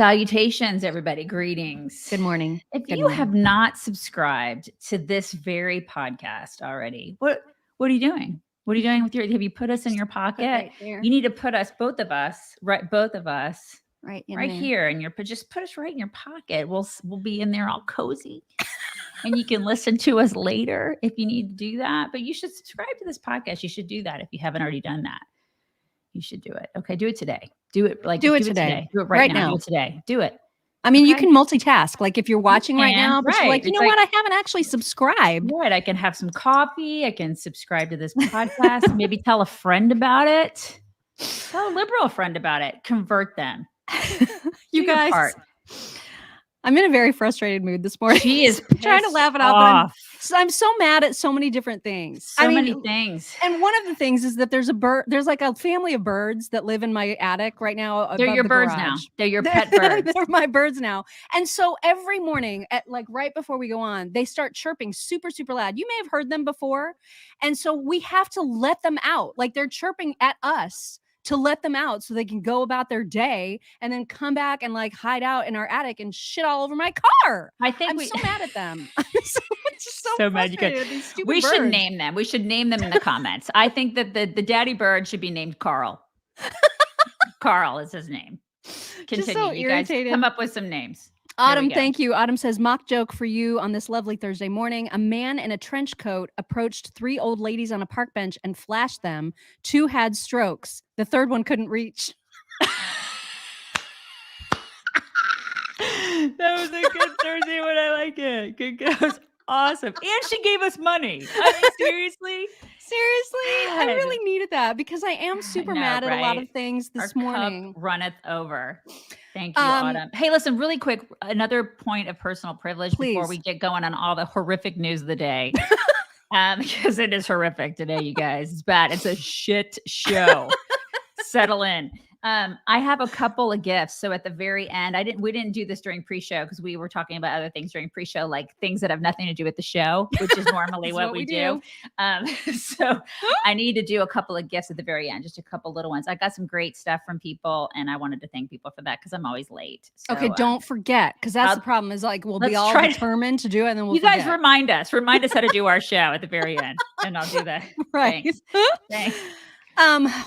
Salutations, everybody. Greetings. Good morning. If Good you morning. have not subscribed to this very podcast already, what are you doing? What are you doing with your? Have you put us in your pocket? Right there. You need to put us, both of us, right Right in right there. here in your. Just put us right in your pocket. We'll be in there all cozy, and you can listen to us later if you need to do that. But you should subscribe to this podcast. You should do that if you haven't already done that. You should do it. Okay, do it today. Do it today. Do it right now. Do it today. Do it. I mean, you can multitask. Like if you're watching right now, but you're like, you know what? I haven't actually subscribed. Right. I can have some coffee. I can subscribe to this podcast. Maybe tell a friend about it. Tell a liberal friend about it. Convert them. You guys. I'm in a very frustrated mood this morning. She is trying to laugh it out. I'm so mad at so many different things. So many things. And one of the things is that there's like a family of birds that live in my attic right now. They're your birds now. They're your pet birds. They're my birds now. And so every morning at like right before we go on, they start chirping super, super loud. You may have heard them before. And so we have to let them out. Like they're chirping at us to let them out so they can go about their day and then come back and like hide out in our attic and shit all over my car. I think I'm so mad at them. I'm so mad. We should name them. We should name them in the comments. I think that the daddy bird should be named Carl. Carl is his name. Continue. Just so you irritated. Guys come up with some names. Autumn, thank you. Autumn says, mock joke for you on this lovely Thursday morning. A man in a trench coat approached 3 old ladies on a park bench and flashed them. 2 had strokes. The third one couldn't reach. That was a good Thursday one. I like it. Good. That was awesome. And she gave us money. I mean, seriously? I really needed that because I am super mad at a lot of things this morning. Cup runneth over. Thank you, Autumn. Hey, listen, really quick, another point of personal privilege before we get going on all the horrific news of the day. Because it is horrific today, you guys. It's bad. It's a shit show. Settle in. I have a couple of gifts. So at the very end, we didn't do this during pre-show because we were talking about other things during pre-show, like things that have nothing to do with the show, which is normally what we do. So I need to do a couple of gifts at the very end, just a couple little ones. I got some great stuff from people and I wanted to thank people for that because I'm always late. So, okay, don't forget, because that's the problem is like, we'll be all determined to do it and then we'll guys remind us how to do our show at the very end and I'll do that. Right. Thanks.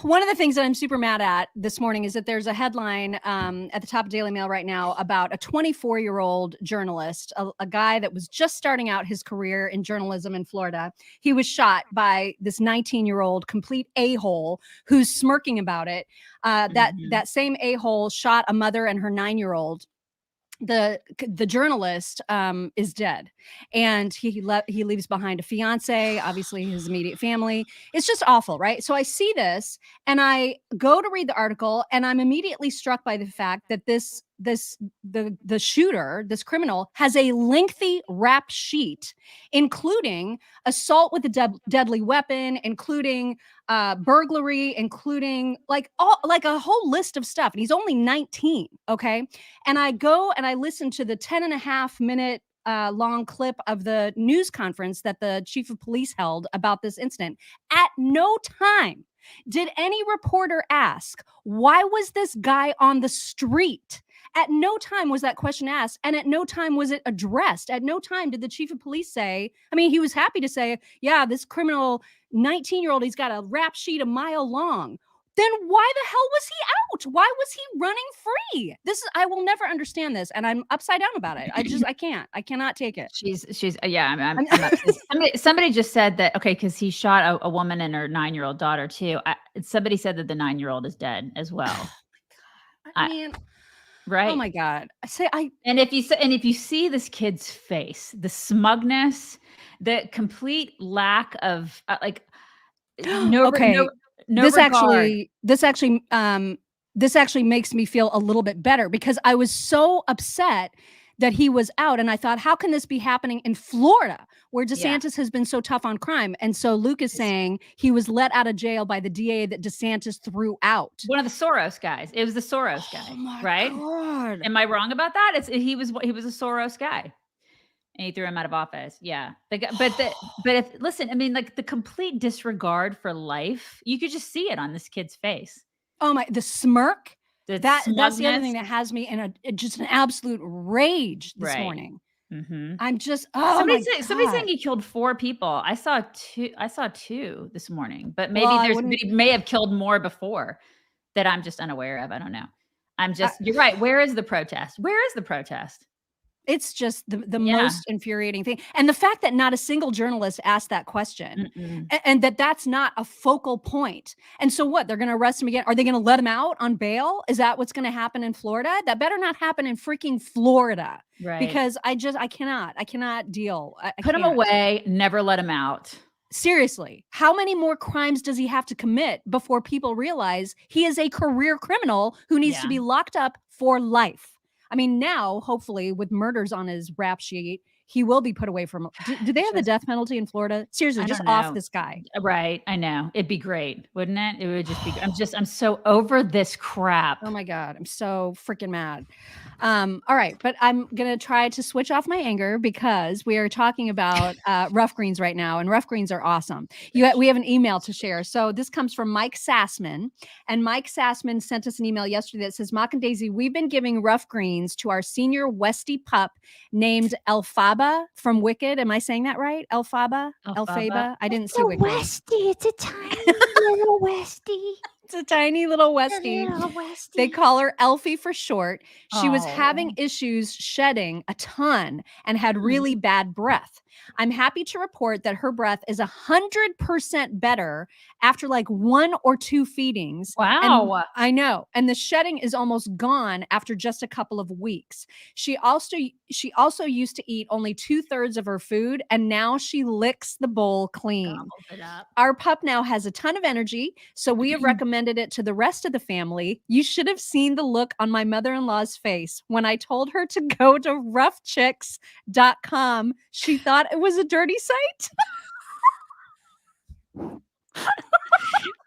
One of the things that I'm super mad at this morning is that there's a headline at the top of Daily Mail right now about a 24-year-old journalist, a guy that was just starting out his career in journalism in Florida. He was shot by this 19-year-old complete a-hole who's smirking about it. That same a-hole shot a mother and her 9-year-old. The journalist is dead, and he leaves behind a fiance, obviously his immediate family. It's just awful, right? So I see this and I go to read the article and I'm immediately struck by the fact that the shooter, this criminal, has a lengthy rap sheet, including assault with a deadly weapon, including burglary, including like a whole list of stuff. And he's only 19. Okay. And I go and I listen to the 10.5-minute long clip of the news conference that the chief of police held about this incident. At no time did any reporter ask, why was this guy on the street? At no time was that question asked, and at no time was it addressed. At no time did the chief of police say, I mean, he was happy to say, yeah, this criminal 19-year-old, he's got a rap sheet a mile long. Then why the hell was he out? Why was he running free? I will never understand this, and I'm upside down about it. I cannot take it. Somebody just said that, okay, because he shot a woman and her 9-year-old daughter too. Somebody said that the 9-year-old is dead as well. I mean, right? Oh my God! And if you see this kid's face, the smugness, the complete lack of this actually makes me feel a little bit better because I was so upset that he was out. And I thought, how can this be happening in Florida where DeSantis has been so tough on crime? And so Luke is saying he was let out of jail by the DA that DeSantis threw out. One of the Soros guys. It was the Soros guy, right? God. Am I wrong about that? He was a Soros guy. And he threw him out of office. Yeah. Listen, I mean, like the complete disregard for life, you could just see it on this kid's face. Oh my, the smirk. That's the other thing that has me in just an absolute rage this morning. Mm-hmm. I'm just somebody's saying he killed 4 people. I saw 2 this morning, but maybe he may have killed more before that I'm just unaware of. I don't know. You're right. Where is the protest? Where is the protest? It's just the most infuriating thing. And the fact that not a single journalist asked that question and that's not a focal point. And so what? They're going to arrest him again. Are they going to let him out on bail? Is that what's going to happen in Florida? That better not happen in freaking Florida. Right. Because I cannot deal. Put him away. Never let him out. Seriously, how many more crimes does he have to commit before people realize he is a career criminal who needs to be locked up for life? I mean, now, hopefully, with murders on his rap sheet, he will be put away from. Do they have the death penalty in Florida? Seriously, just off this guy. Right. I know. It'd be great, wouldn't it? It would just be. I'm so over this crap. Oh my God. I'm so freaking mad. All right. But I'm going to try to switch off my anger because we are talking about rough greens right now, and rough greens are awesome. We have an email to share. So this comes from Mike Sassman, and Mike Sassman sent us an email yesterday that says, Mock and Daisy, we've been giving rough greens to our senior Westie pup named Elphaba from Wicked. Am I saying that right? Elphaba? Elphaba? I didn't see Wicked. Westie. It's a tiny little Westie. It's a tiny little Westie. They call her Elfie for short. She was having issues shedding a ton and had really bad breath. I'm happy to report that her breath is 100% better after like 1 or 2 feedings. Wow. And I know. And the shedding is almost gone after just a couple of weeks. She also used to eat only 2/3 of her food, and now she licks the bowl clean. Our pup now has a ton of energy, so we have recommended it to the rest of the family. You should have seen the look on my mother-in-law's face when I told her to go to roughchicks.com. She thought it was a dirty site.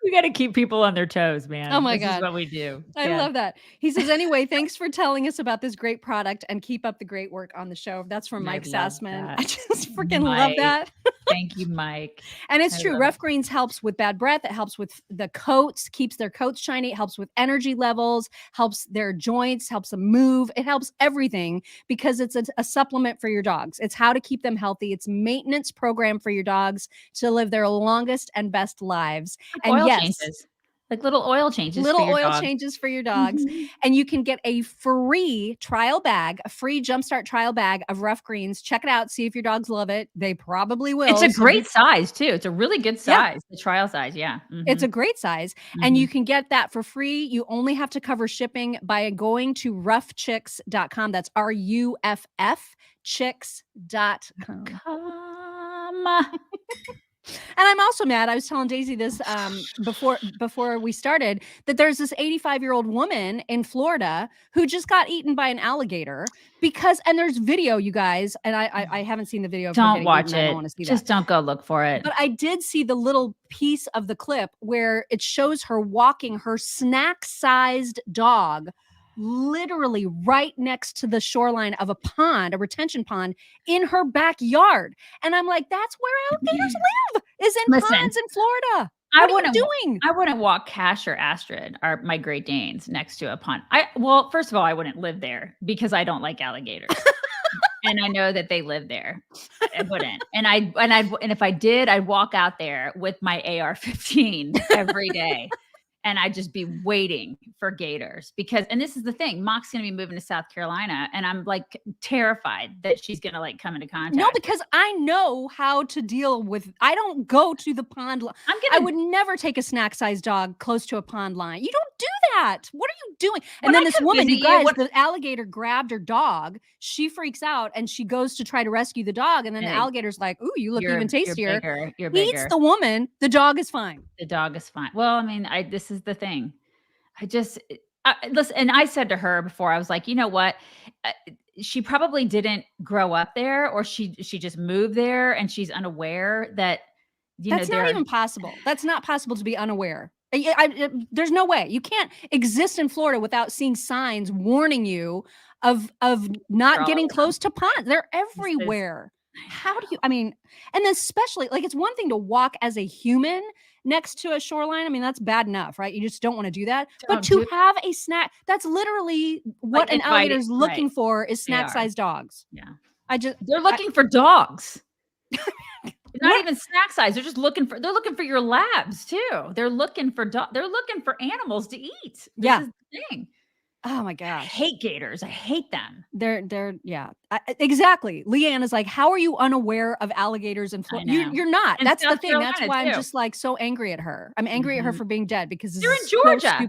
We got to keep people on their toes, man. Oh my God. This is what we do. I love that. He says, anyway, thanks for telling us about this great product and keep up the great work on the show. That's from Mike Sassman. I just freaking love that. Thank you, Mike. And it's true. Rough greens helps with bad breath. It helps with the coats, keeps their coats shiny. It helps with energy levels, helps their joints, helps them move. It helps everything because it's a supplement for your dogs. It's how to keep them healthy. It's maintenance program for your dogs to live their longest and best lives. And yes, changes. Like little oil changes. Changes for your dogs. And you can get a free trial bag, a free Jumpstart trial bag of rough greens. Check it out. See if your dogs love it. They probably will. It's a great size too. It's a really good size. The trial size. Yeah. It's a great size. And you can get that for free. You only have to cover shipping by going to roughchicks.com. That's RUFF chicks.com. And I'm also mad. I was telling Daisy this before we started that there's this 85-year-old woman in Florida who just got eaten by an alligator and there's video, you guys, and I haven't seen the video. Don't watch it. I don't want to see Just don't go look for it. But I did see the little piece of the clip where it shows her walking her snack-sized dog literally right next to the shoreline of a retention pond in her backyard. And I'm like, that's where alligators live, is in ponds in Florida. What are you doing? I wouldn't walk Cash or Astrid, my Great Danes, next to a pond. First of all, I wouldn't live there because I don't like alligators. And I know that they live there. I wouldn't. And if I did, I'd walk out there with my AR-15 every day. And I'd just be waiting for gators and this is the thing, Mock's going to be moving to South Carolina and I'm like terrified that she's going to like come into contact. No, because I know how to deal with, I don't go to the pond. I would never take a snack-sized dog close to a pond line. You don't do that. What are you doing? And then this woman, you guys, the alligator grabbed her dog. She freaks out and she goes to try to rescue the dog. And then the alligator's like, ooh, you look even tastier. You're bigger. Eats the woman. The dog is fine. The dog is fine. Well, I mean, this is the thing. Listen, and I said to her before, I was like, you know what? She probably didn't grow up there, or she just moved there and she's unaware that, that's not even possible. That's not possible to be unaware. There's no way. You can't exist in Florida without seeing signs warning you of not getting close to ponds. They're everywhere. how do you, I mean, and then especially like it's one thing to walk as a human next to a shoreline. I mean, that's bad enough, right? You just don't want to do that. But to have a snack, that's literally what an alligator is looking for is snack-sized dogs. Yeah. They're looking for dogs. Not even snack size. They're just looking for your labs too. They're looking for animals to eat. This is the thing. Oh my gosh. I hate gators. I hate them. They're exactly. Leanne is like, how are you unaware of alligators in Florida? You're not. That's the thing. That's why I'm just like so angry at her. I'm angry at her for being dead because they're in Georgia.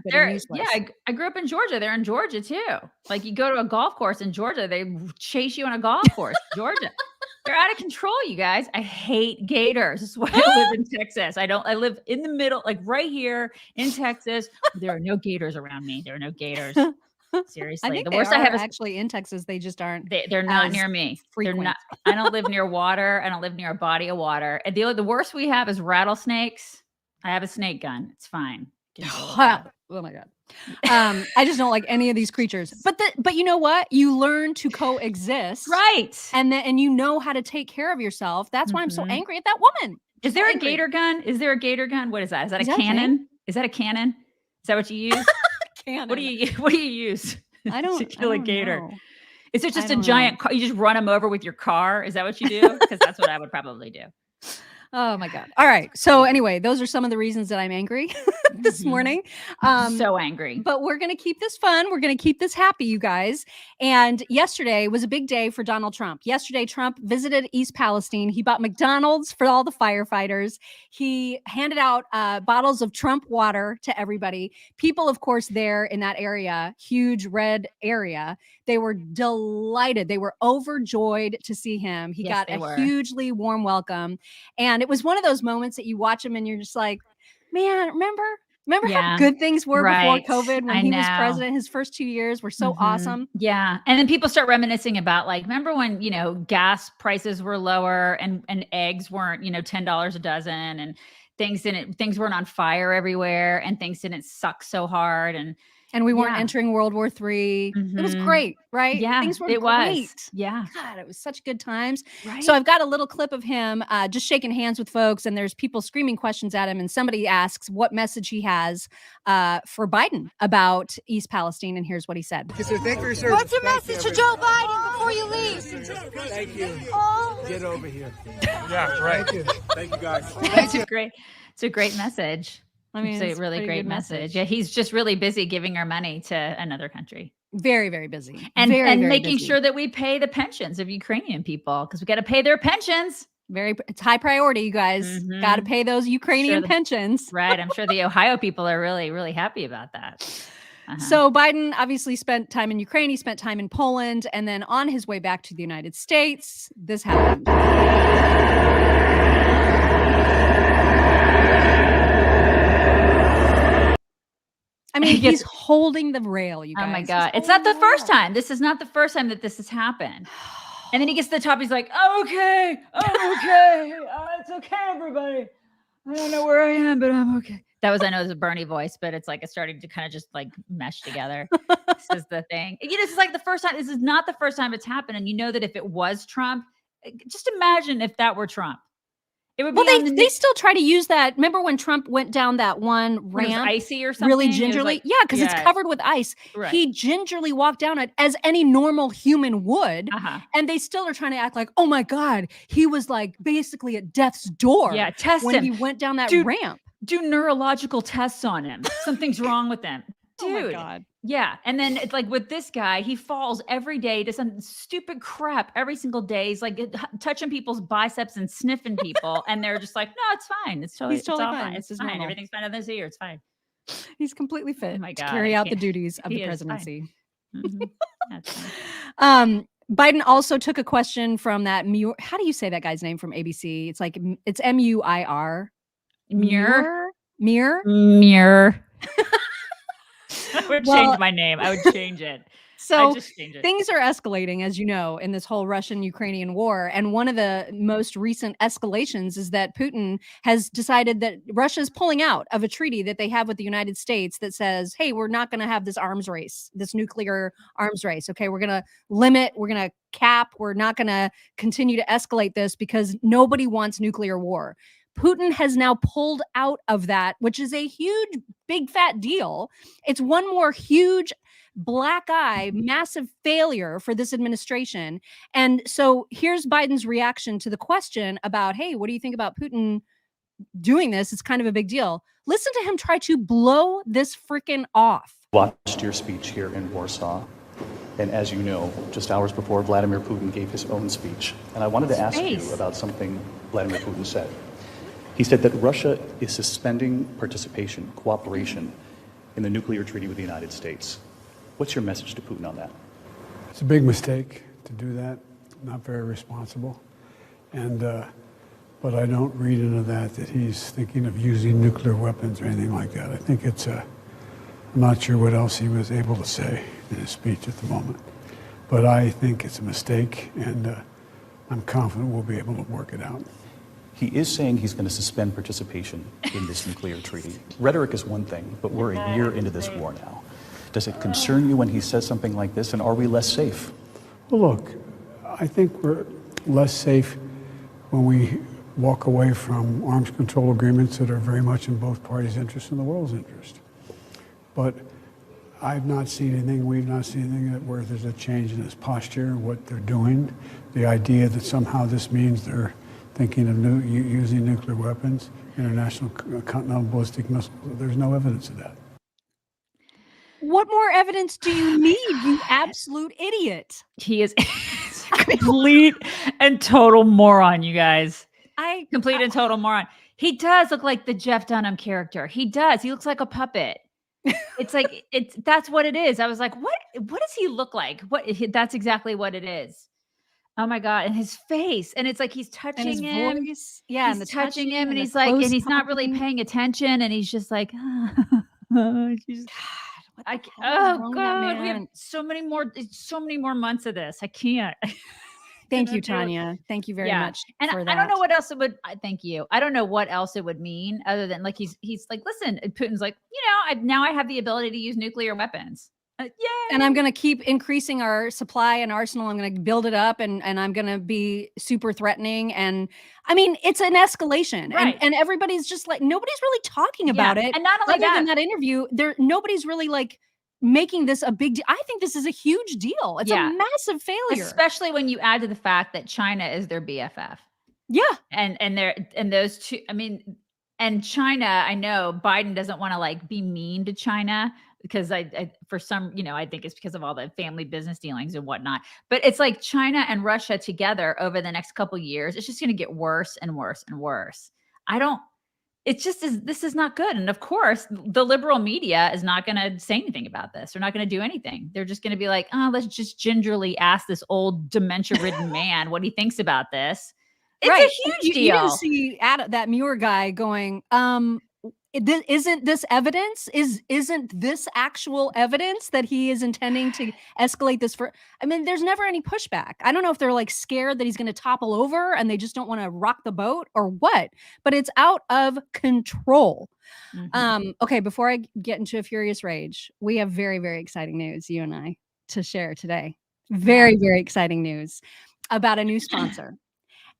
I grew up in Georgia. They're in Georgia too. Like you go to a golf course in Georgia, they chase you on a golf course. Georgia. They're out of control, you guys. I hate gators. This is why I live in Texas. I live in the middle, like right here in Texas. There are no gators around me. There are no gators. Seriously. I think the worst I have is actually in Texas. They just aren't. They're not near me. Frequent. They're not. I don't live near water. I don't live near a body of water. And the worst we have is rattlesnakes. I have a snake gun. It's fine. Oh my God. I just don't like any of these creatures. But you know what? You learn to coexist. Right. And you know how to take care of yourself. That's why I'm so angry at that woman. Is there a gator gun? Is there a gator gun? What is that? Is that a cannon? Is that a cannon? Is that what you use? Cannon. What do you use? I don't to kill a gator. Know. Is it just a giant car? You just run them over with your car? Is that what you do? Because that's what I would probably do. Oh my God. All right. So anyway, those are some of the reasons that I'm angry this morning. So angry. But we're going to keep this fun. We're going to keep this happy, you guys. And yesterday was a big day for Donald Trump. Yesterday, Trump visited East Palestine. He bought McDonald's for all the firefighters. He handed out bottles of Trump water to everybody. People, of course, there in that area, huge red area, they were delighted. They were overjoyed to see him. He got a hugely warm welcome. And it was one of those moments that you watch him and you're just like, man, remember how good things were before COVID when he was president? His first 2 years were so awesome. Yeah. And then people start reminiscing about like, remember when, gas prices were lower and eggs weren't, $10 a dozen and things weren't on fire everywhere and things didn't suck so hard. And we weren't entering World War III. It was great, right? Yeah, things were great. Yeah. God, it was such good times. Right? So I've got a little clip of him just shaking hands with folks, and there's people screaming questions at him, and somebody asks what message he has for Biden about East Palestine, and here's what he said. What's your message to Joe Biden before you leave? Thank you. Oh. Get over here. Yeah, right. Thank you guys. It's a great message. I mean, it's a really great message. Yeah, he's just really busy giving our money to another country. Very, very busy. And making sure that we pay the pensions of Ukrainian people because we got to pay their pensions. It's high priority, you guys. Got to pay those Ukrainian pensions. Right. I'm sure the Ohio people are really, really happy about that. So Biden obviously spent time in Ukraine. He spent time in Poland. And then on his way back to the United States, this happened. I mean, he's holding the rail, you guys. Oh my God. It's not the first time. This is not the first time that this has happened. And then he gets to the top. He's like, I'm okay. It's okay, everybody. I don't know where I am, but I'm okay. I know it's a Bernie voice, but it's like it's starting to kind of just like mesh together. This is the thing. This is like the first time. This is not the first time it's happened. And you know that if it was Trump, just imagine if that were Trump. It would be they still try to use that. Remember when Trump went down that one ramp, icy or something, really gingerly? Because it's covered with ice. Right. He gingerly walked down it as any normal human would, and they still are trying to act like, oh my God, he was like basically at death's door. Yeah, test when him. He went down that ramp. Do neurological tests on him. Something's wrong with him. Dude. Oh my God. Yeah. And then it's like with this guy, he falls every day to some stupid crap every single day. He's like touching people's biceps and sniffing people. And they're just like, no, it's fine. It's totally fine. It's fine. Normal. Everything's fine this year. It's fine. He's completely fit oh my God, to carry out the duties of the presidency. That's fine. Biden also took a question from that Muir. How do you say that guy's name from ABC? It's like, it's M-U-I-R. Muir. Muir. Muir. I would change my name. I would change it. So just changed it. things are escalating, as you know, in this whole Russian-Ukrainian war. And one of the most recent escalations is that Putin has decided that Russia is pulling out of a treaty that they have with the United States that says, hey, we're not going to have this arms race, this nuclear arms race. Okay, we're going to limit, we're going to cap, we're not going to continue to escalate this because nobody wants nuclear war. Putin has now pulled out of that, which is a huge, big, fat deal. It's one more huge black eye, massive failure for this administration. And so here's Biden's reaction to the question about, hey, what do you think about Putin doing this? It's kind of a big deal. Listen to him try to blow this freaking off. Watched your speech here in Warsaw. And as you know, just hours before, Vladimir Putin gave his own speech. And I wanted to ask you about something Vladimir Putin said. He said that Russia is suspending participation, cooperation in the nuclear treaty with the United States. What's your message to Putin on that? It's a big mistake to do that, not very responsible. And, but I don't read into that he's thinking of using nuclear weapons or anything like that. I think it's I'm not sure what else he was able to say in his speech at the moment. But I think it's a mistake, and I'm confident we'll be able to work it out. He is saying he's going to suspend participation in this nuclear treaty. Rhetoric is one thing, but we're a year into this war now. Does it concern you when he says something like this, and are we less safe? Well, look, I think we're less safe when we walk away from arms control agreements that are very much in both parties' interest and the world's interest. But I've not seen anything, we've not seen anything where there's a change in his posture and what they're doing. The idea that somehow this means they're thinking of using nuclear weapons, international continental ballistic missiles, there's no evidence of that. What more evidence do you need, you absolute idiot? He is a complete and total moron, you guys. Complete and total moron. He does look like the Jeff Dunham character. He does. He looks like a puppet. It's like that's what it is. I was like, what does he look like? That's exactly what it is. Oh my God. And his face. And it's like he's touching him. Voice. Yeah. He's touching him and he's like, and he's not really paying attention. And he's just like, oh God, we have so many more months of this. I can't. Thank you, Tanya. Thank you very much. And for that. I don't know what else it would. Thank you. I don't know what else it would mean other than like he's like, listen, Putin's like, now I have the ability to use nuclear weapons. Yay! And I'm going to keep increasing our supply and arsenal. I'm going to build it up, and I'm going to be super threatening. And I mean, it's an escalation, right. and everybody's just like, nobody's really talking about it. And not only than that interview, nobody's really like making this a big deal. I think this is a huge deal. It's a massive failure, especially when you add to the fact that China is their BFF. Yeah, and those two. I mean, and China. I know Biden doesn't want to like be mean to China, because I for some, I think it's because of all the family business dealings and whatnot. But it's like China and Russia together over the next couple of years, it's just going to get worse and worse and worse. This is not good. And of course, the liberal media is not going to say anything about this. They're not going to do anything. They're just going to be like, oh, let's just gingerly ask this old dementia-ridden man what he thinks about this. It's a huge deal. You didn't see that Muir guy going, isn't this evidence? Isn't this actual evidence that he is intending to escalate this for? I mean, there's never any pushback. I don't know if they're like scared that he's going to topple over and they just don't want to rock the boat or what, but it's out of control. Mm-hmm. Okay, before I get into a furious rage, we have very, very exciting news, you and I, to share today. Very, very exciting news about a new sponsor.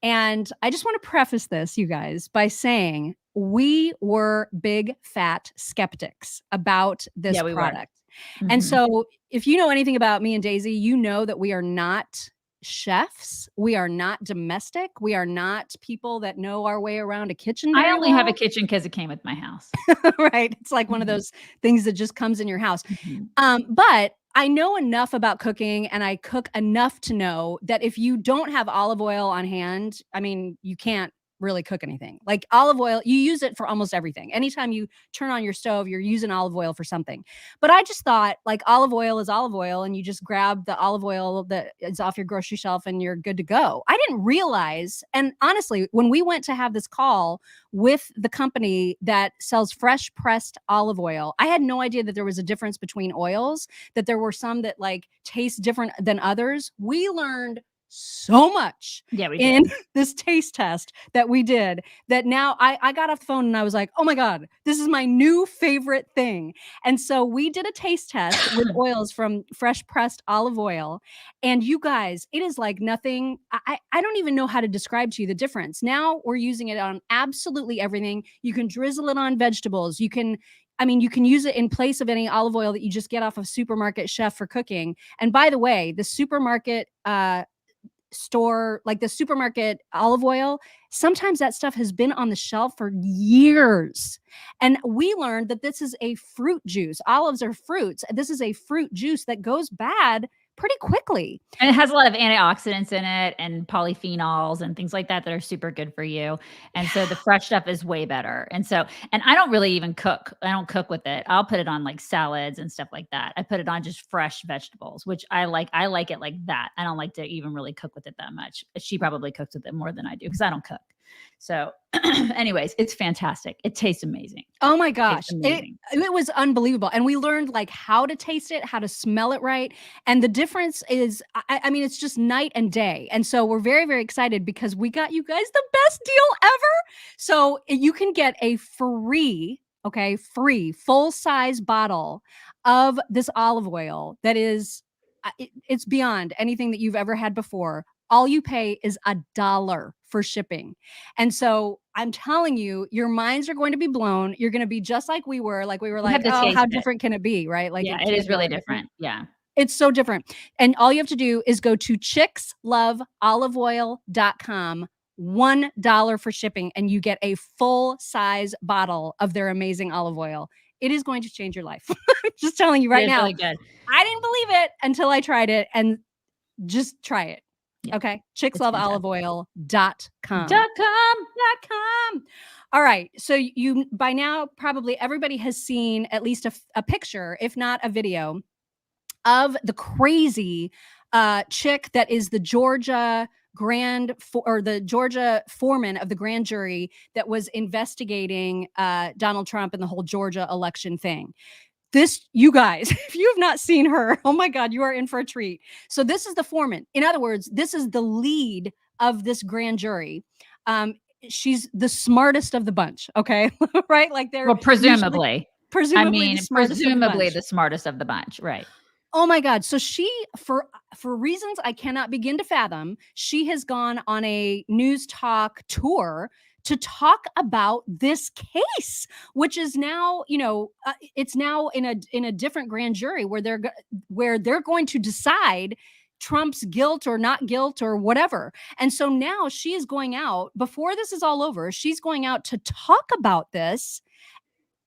And I just want to preface this, you guys, by saying we were big fat skeptics about this product. Mm-hmm. And so if you know anything about me and Daisy, you know that we are not chefs. We are not domestic. We are not people that know our way around a kitchen. I only have a kitchen because it came with my house. Right. It's like one of those things that just comes in your house. Mm-hmm. But I know enough about cooking, and I cook enough to know that if you don't have olive oil on hand, I mean, you can't really cook anything. Like olive oil, you use it for almost everything. Anytime you turn on your stove, you're using olive oil for something. But I just thought like olive oil is olive oil, and you just grab the olive oil that is off your grocery shelf and you're good to go. I didn't realize, and honestly, when we went to have this call with the company that sells fresh pressed olive oil, I had no idea that there was a difference between oils, that there were some that like taste different than others. We learned so much in this taste test that we did, that now I got off the phone and I was like, oh my God, this is my new favorite thing. And so we did a taste test with oils from fresh pressed olive oil. And you guys, it is like nothing. I don't even know how to describe to you the difference. Now we're using it on absolutely everything. You can drizzle it on vegetables. You can use it in place of any olive oil that you just get off of supermarket chef for cooking. And by the way, the supermarket store, like the supermarket olive oil, sometimes that stuff has been on the shelf for years. And we learned that this is a fruit juice. Olives are fruits. This is a fruit juice that goes bad pretty quickly. And it has a lot of antioxidants in it and polyphenols and things like that that are super good for you. And so the fresh stuff is way better. And I don't really even cook. I don't cook with it. I'll put it on like salads and stuff like that. I put it on just fresh vegetables, which I like. I like it like that. I don't like to even really cook with it that much. She probably cooks with it more than I do because I don't cook. So anyways, it's fantastic. It tastes amazing. Oh my gosh. It was unbelievable. And we learned like how to taste it, how to smell it right. And the difference is, I mean, it's just night and day. And so we're very, very excited because we got you guys the best deal ever. So you can get a free full-size bottle of this olive oil that is, it's beyond anything that you've ever had before. All you pay is $1 for shipping. And so I'm telling you, your minds are going to be blown. You're going to be just like we were. Like we were like, oh, how different can it be? Right? Like, yeah, it is really different. Yeah. It's so different. And all you have to do is go to chicksloveoliveoil.com, $1 for shipping, and you get a full-size bottle of their amazing olive oil. It is going to change your life. I'm just telling you right now. Really good. I didn't believe it until I tried it, and just try it. Yeah. Okay. chicksloveoliveoil.com. All right. So you, by now, probably everybody has seen at least a picture, if not a video, of the crazy chick that is the Georgia foreman of the grand jury that was investigating Donald Trump and the whole Georgia election thing. This, you guys, if you have not seen her, oh my God, you are in for a treat. So this is the foreman. In other words, this is the lead of this grand jury. She's the smartest of the bunch. Okay. Right. Like they're presumably the smartest of the bunch. Right. Oh my God. So she, for reasons I cannot begin to fathom, she has gone on a news talk tour to talk about this case, which is now, it's now in a different grand jury where they're going to decide Trump's guilt or not guilt or whatever. And so now she is going out, before this is all over, she's going out to talk about this.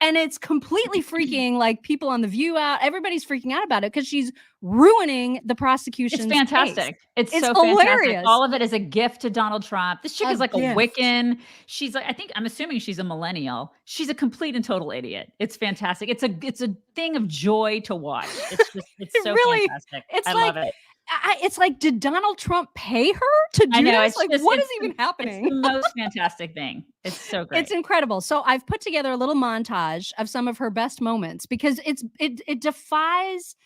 And it's completely freaking like people on The View out. Everybody's freaking out about it because she's ruining the prosecution's It's fantastic. case. It's so hilarious. Fantastic. All of it is a gift to Donald Trump. This chick is like gift. a Wiccan. She's like, I'm assuming she's a millennial. She's a complete and total idiot. It's fantastic. It's a thing of joy to watch. It's so really, fantastic. I love it. It's like, did Donald Trump pay her to do this? Like, what is even happening? It's the most fantastic thing. It's so great. It's incredible. So I've put together a little montage of some of her best moments because it defies,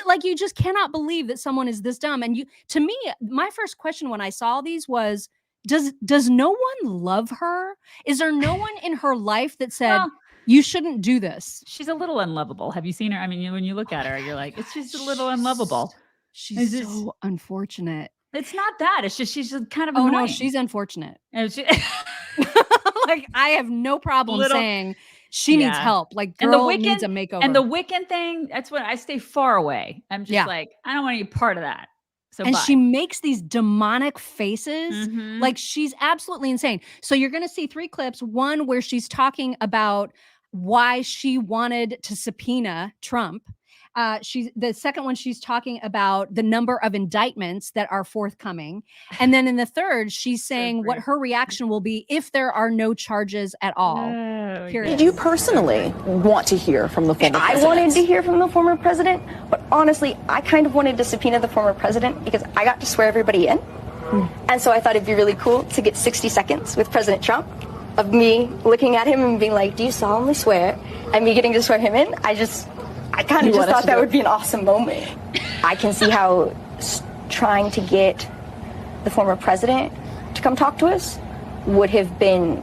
like, you just cannot believe that someone is this dumb. And to me, my first question when I saw these was, does no one love her? Is there no one in her life that said, you shouldn't do this? She's a little unlovable. Have you seen her? I mean, when you look at her, you're like, it's just a little unlovable. She's so unfortunate. It's not that. It's just she's kind of annoying. No, she's unfortunate. Like, I have no problem saying she needs help. Like, girl needs a makeover. And the Wiccan thing, that's when I stay far away. I'm just like, I don't want to be part of that. So she makes these demonic faces. Mm-hmm. Like, she's absolutely insane. So you're going to see 3 clips. One where she's talking about why she wanted to subpoena Trump. The second one, she's talking about the number of indictments that are forthcoming. And then in the third, she's saying what her reaction will be if there are no charges at all. Did you personally want to hear from the former president? I wanted to hear from the former president, but honestly, I kind of wanted to subpoena the former president because I got to swear everybody in. And so I thought it'd be really cool to get 60 seconds with President Trump of me looking at him and being like, do you solemnly swear? And me getting to swear him in. I kind of just thought that would be an awesome moment. I can see how trying to get the former president to come talk to us would have been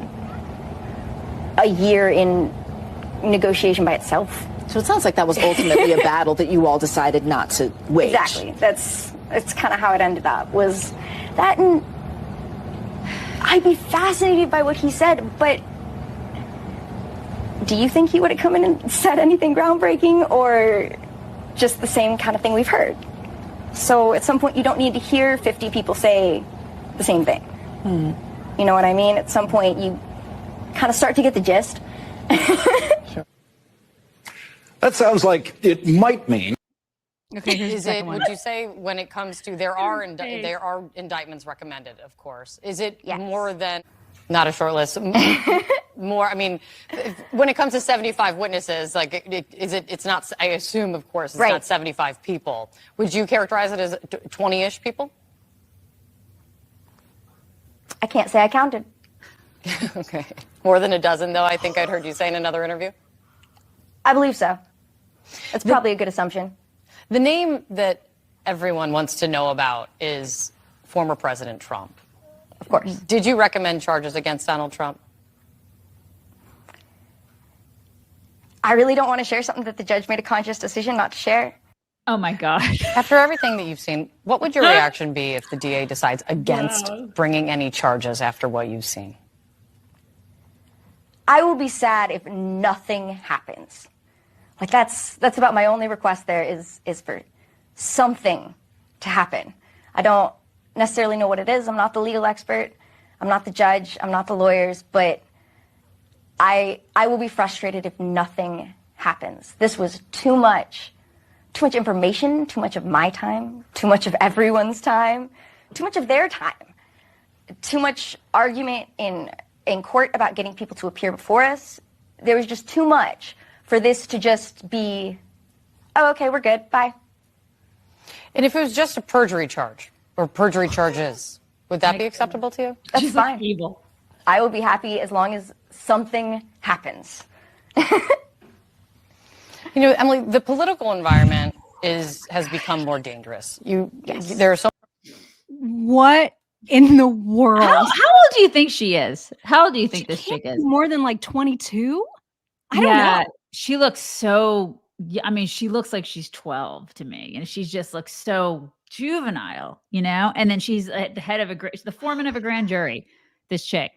a year in negotiation by itself. So it sounds like that was ultimately a battle that you all decided not to wage. Exactly. That's kind of how it ended up, was that, and I'd be fascinated by what he said, but do you think he would have come in and said anything groundbreaking, or just the same kind of thing we've heard? So at some point you don't need to hear 50 people say the same thing. You know what I mean? At some point you kind of start to get the gist. Sure. That sounds like it might mean. Okay, here's the second one. Would you say when it comes to there are indictments recommended, of course. Is it more than not a short list? More, I mean, when it comes to 75 witnesses, like it's not, I assume, of course, it's not 75 people. Would you characterize it as 20-ish people? I can't say I counted. Okay. More than a dozen, though, I think I'd heard you say in another interview? I believe so. That's probably a good assumption. The name that everyone wants to know about is former President Trump. Of course. Did you recommend charges against Donald Trump? I really don't want to share something that the judge made a conscious decision not to share. Oh my gosh. After everything that you've seen, what would your reaction be if the DA decides against bringing any charges after what you've seen? I will be sad if nothing happens. Like that's about my only request there is for something to happen. I don't necessarily know what it is. I'm not the legal expert. I'm not the judge. I'm not the lawyers, but I will be frustrated if nothing happens. This was too much information, too much of my time, too much of everyone's time, too much of their time, too much argument in court about getting people to appear before us. There was just too much for this to just be, oh, okay, we're good, bye. And if it was just a perjury charge or perjury charges, would that be acceptable to you? That's fine. Evil. I will be happy as long as something happens. You know, Emily, the political environment has become more dangerous. There are so. What in the world? How old do you think she is? How old do you think this chick is? More than like 22? I don't know. She looks so, I mean, she looks like she's 12 to me. And she just looks so juvenile, you know? And then she's at the head of the foreman of a grand jury, this chick.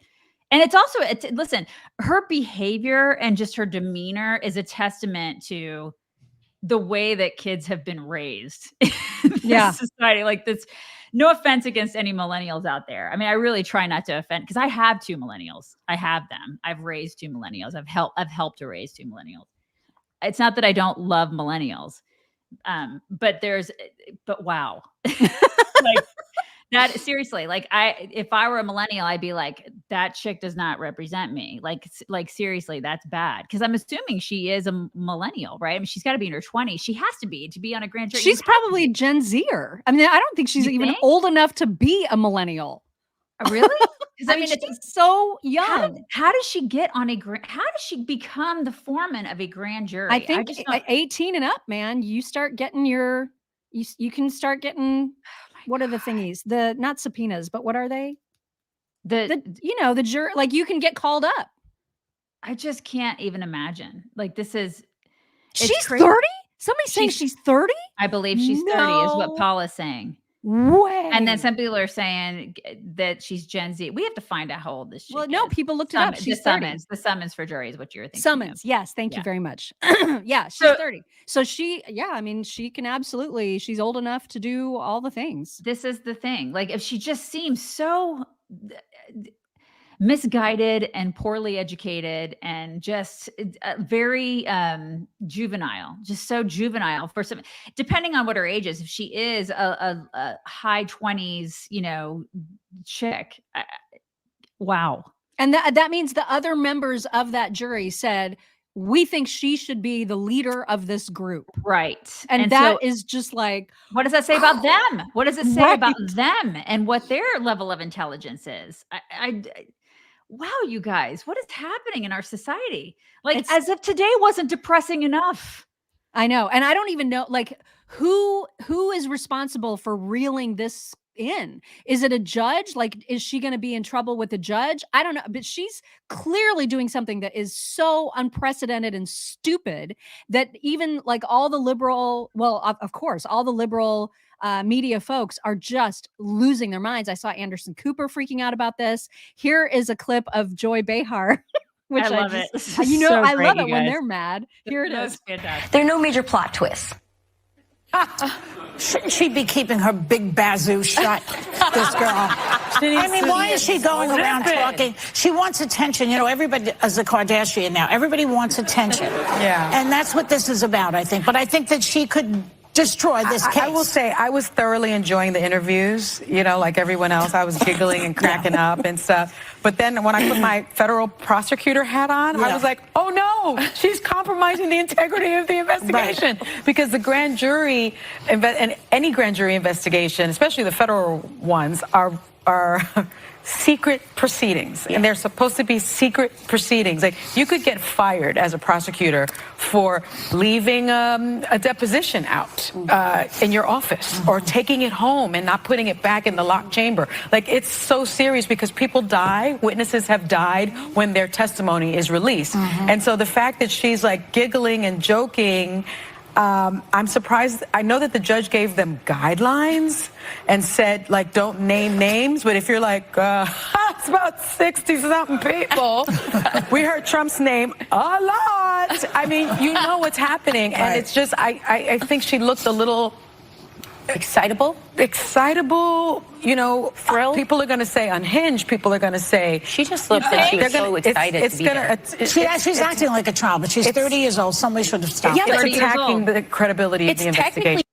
And it's also, listen, her behavior and just her demeanor is a testament to the way that kids have been raised in this society. Like this, no offense against any millennials out there. I mean, I really try not to offend because I have 2 millennials. I have them. I've raised 2 millennials. I've helped to raise 2 millennials. It's not that I don't love millennials. But wow. Like that, seriously, like if I were a millennial, I'd be like, that chick does not represent me. Like seriously, that's bad. Cause I'm assuming she is a millennial, right? I mean, she's got to be in her 20s. She has to be on a grand jury. She's probably Gen Zer. I mean, I don't think she's even old enough to be a millennial. Really? Because I mean, it's so young. How does she get on how does she become the foreman of a grand jury? I think 18 and up, man, you start getting you can start getting, what are the thingies? Not subpoenas, but what are they? The jury, like you can get called up. I just can't even imagine. Like she's 30? Somebody's saying she's 30? I believe she's 30 is what Paul is saying. Way. And then some people are saying that she's Gen Z. We have to find out how old this chick is. People looked it up. She's 30. The summons for jury is what you're thinking. Summons. Yes. Thank you very much. She's 30. So she can absolutely, she's old enough to do all the things. This is the thing. Like if she just seems so, misguided and poorly educated and just very juvenile, just so juvenile for some, depending on what her age is. If she is a high 20s, chick, wow. And that means the other members of that jury said, we think she should be the leader of this group. Right. And that is just like, what does that say about them? What does it say about them and what their level of intelligence is? Wow, you guys, what is happening in our society? Like, as if today wasn't depressing enough. I know. And I don't even know, like, who is responsible for reeling this in? Is it a judge? Like, is she going to be in trouble with the judge? I don't know, but she's clearly doing something that is so unprecedented and stupid that even like all the liberal, well, of course, all the liberal media folks are just losing their minds. I saw Anderson Cooper freaking out about this. Here is a clip of Joy Behar. Which I love it. I love it when they're mad. Here it is. There are no major plot twists. Shouldn't she be keeping her big bazoo shut, this girl? I mean, why is she going around talking? She wants attention. Everybody is a Kardashian now. Everybody wants attention. Yeah. And that's what this is about, I think. But I think that she could destroy this case. I will say I was thoroughly enjoying the interviews, like everyone else. I was giggling and cracking up and stuff. But then when I put my federal prosecutor hat on, I was like, oh no, she's compromising the integrity of the investigation. Right. Because the grand jury, and any grand jury investigation, especially the federal ones, are secret proceedings, and they're supposed to be secret proceedings. Like, you could get fired as a prosecutor for leaving a deposition out in your office, or taking it home and not putting it back in the locked chamber. Like, it's so serious because people die. Witnesses have died when their testimony is released. And so the fact that she's like giggling and joking, I'm surprised. I know that the judge gave them guidelines and said, like, don't name names. But if you're like, it's about 60-something people, we heard Trump's name a lot. I mean, you know what's happening. And it's just, I think she looked a little excitable, thrilled. People are going to say unhinged. People are going to say she just looked like she was so excited to be there. She's acting like a child, but she's 30 years old. Somebody should have stopped. Yeah, it's attacking the credibility of the investigation.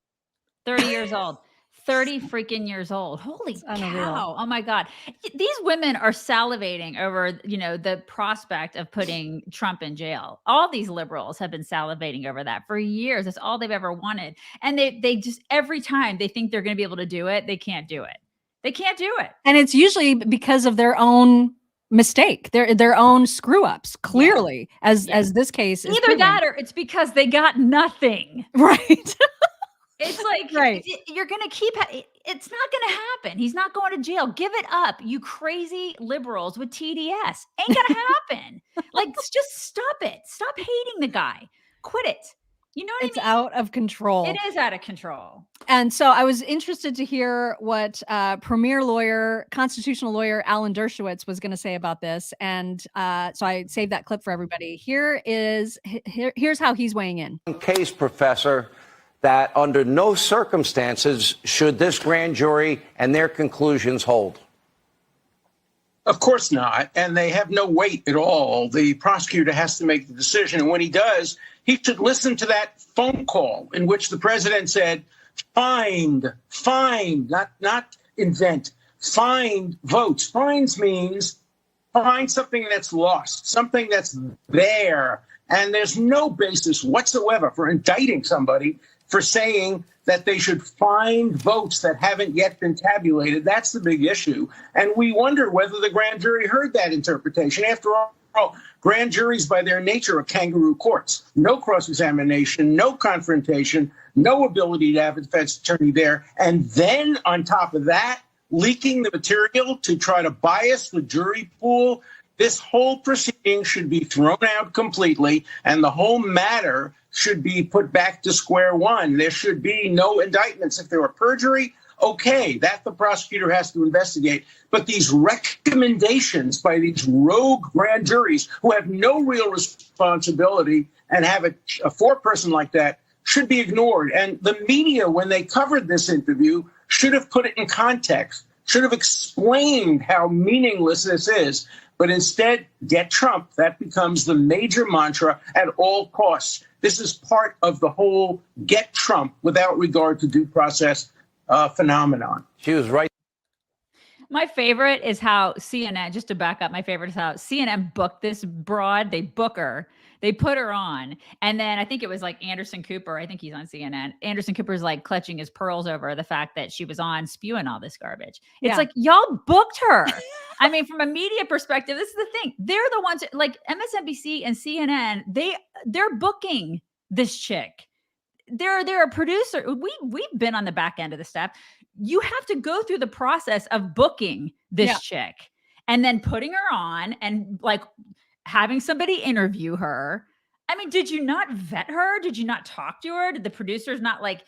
30 years old. 30 freaking years old. Holy cow. Oh my God. These women are salivating over, the prospect of putting Trump in jail. All these liberals have been salivating over that for years. That's all they've ever wanted. And they just, every time they think they're going to be able to do it, they can't do it. They can't do it. And it's usually because of their own mistake, their own screw ups, clearly, as this case is either proven. that or it's because they got nothing. Right. It's like, you're going to keep, it's not going to happen. He's not going to jail. Give it up, you crazy liberals with TDS. Ain't going to happen. Like, just stop it. Stop hating the guy. Quit it. You know what I mean? It's out of control. It is out of control. And so I was interested to hear what premier lawyer, constitutional lawyer Alan Dershowitz was going to say about this. And so I saved that clip for everybody. Here's how he's weighing in. Case, Professor, that under no circumstances should this grand jury and their conclusions hold. Of course not. And they have no weight at all. The prosecutor has to make the decision. And when he does, he should listen to that phone call in which the president said, find, not invent, find votes. Finds means find something that's lost, something that's there. And there's no basis whatsoever for indicting somebody for saying that they should find votes that haven't yet been tabulated. That's the big issue. And we wonder whether the grand jury heard that interpretation. After all, grand juries by their nature are kangaroo courts. No cross-examination, no confrontation, no ability to have a defense attorney there. And then on top of that, leaking the material to try to bias the jury pool. This whole proceeding should be thrown out completely, and the whole matter should be put back to square one. There should be no indictments. If there were perjury, okay, that the prosecutor has to investigate. But these recommendations by these rogue grand juries who have no real responsibility and have a foreperson like that should be ignored. And the media, when they covered this interview, should have put it in context, should have explained how meaningless this is. but instead get Trump. That becomes the major mantra at all costs. This is part of the whole get Trump without regard to due process phenomenon. She was right. My favorite is how CNN, just to back up, my favorite is how CNN booked this broad. They book her. They put her on. And then I think it was like Anderson Cooper. I think he's on CNN. Anderson Cooper's like clutching his pearls over the fact that she was on spewing all this garbage. It's like, y'all booked her. I mean, from a media perspective, this is the thing. They're the ones like MSNBC and CNN, they're booking this chick. They're a producer. We've been on the back end of the stuff. You have to go through the process of booking this chick and then putting her on and like having somebody interview her. I mean, did you not vet her? Did you not talk to her? Did the producers not like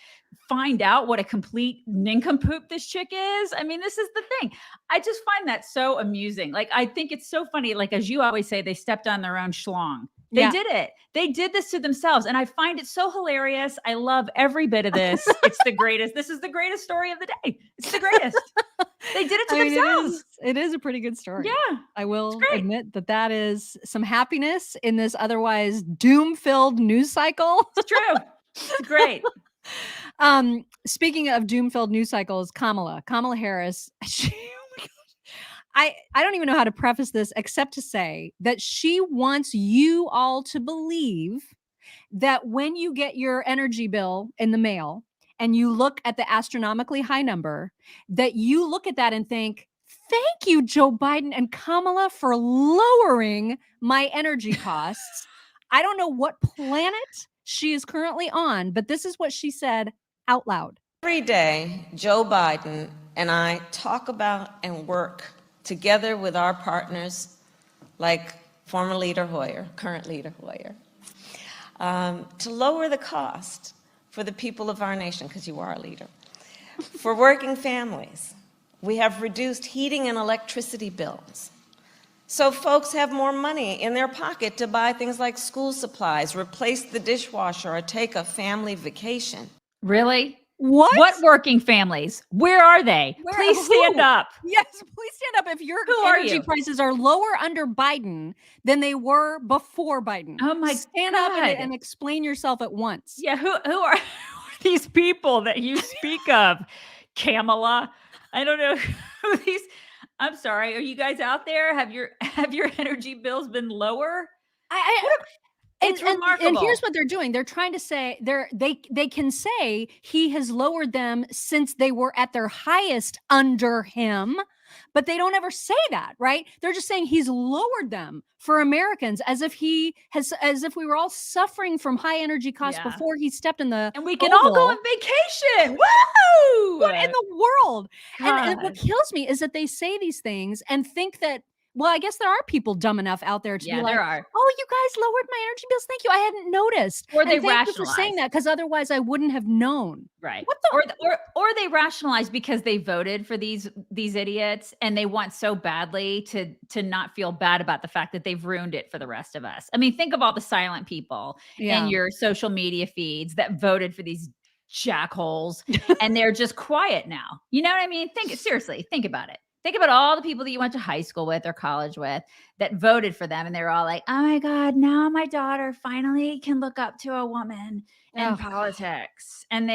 find out what a complete nincompoop this chick is? I mean, this is the thing. I just find that so amusing. Like, I think it's so funny. Like, as you always say, they stepped on their own schlong. They did it. They did this to themselves. And I find it so hilarious. I love every bit of this. It's the greatest. This is the greatest story of the day. It's the greatest. They did it to themselves. It is a pretty good story. Yeah. I will admit that is some happiness in this otherwise doom-filled news cycle. It's true. It's great. Speaking of doom-filled news cycles, Kamala Harris, I don't even know how to preface this except to say that she wants you all to believe that when you get your energy bill in the mail and you look at the astronomically high number, that you look at that and think, thank you, Joe Biden and Kamala, for lowering my energy costs. I don't know what planet she is currently on, but this is what she said out loud. Every day, Joe Biden and I talk about and work together with our partners like former leader Hoyer, current leader Hoyer, to lower the cost for the people of our nation, because you are a leader. For working families, we have reduced heating and electricity bills. So folks have more money in their pocket to buy things like school supplies, replace the dishwasher, or take a family vacation. Really? What working families? Where are they? Please stand up. Yes, please stand up if your energy prices are lower under Biden than they were before Biden. Oh my Stand God. up and explain yourself at once. Yeah, who are these people that you speak of, Kamala? I don't know who these. I'm sorry. Are you guys out there? Have your energy bills been lower? It's remarkable. And here's what they're doing. They're trying to say they can say he has lowered them since they were at their highest under him, but they don't ever say that, right? They're just saying he's lowered them for Americans as if we were all suffering from high energy costs before he stepped in the and we can all go on vacation. Woo! What in the world? And what kills me is that they say these things and think that, well, I guess there are people dumb enough out there to be like, there are. oh, you guys lowered my energy bills. Thank you. I hadn't noticed. Or they thank you for rationalize. saying that, because otherwise I wouldn't have known. Right. Or they rationalize because they voted for these idiots and they want so badly to not feel bad about the fact that they've ruined it for the rest of us. I mean, think of all the silent people in your social media feeds that voted for these jackholes and they're just quiet now. You know what I mean? Seriously, think about it. Think about all the people that you went to high school with or college with that voted for them. And they were all like, oh my God, now my daughter finally can look up to a woman in politics. And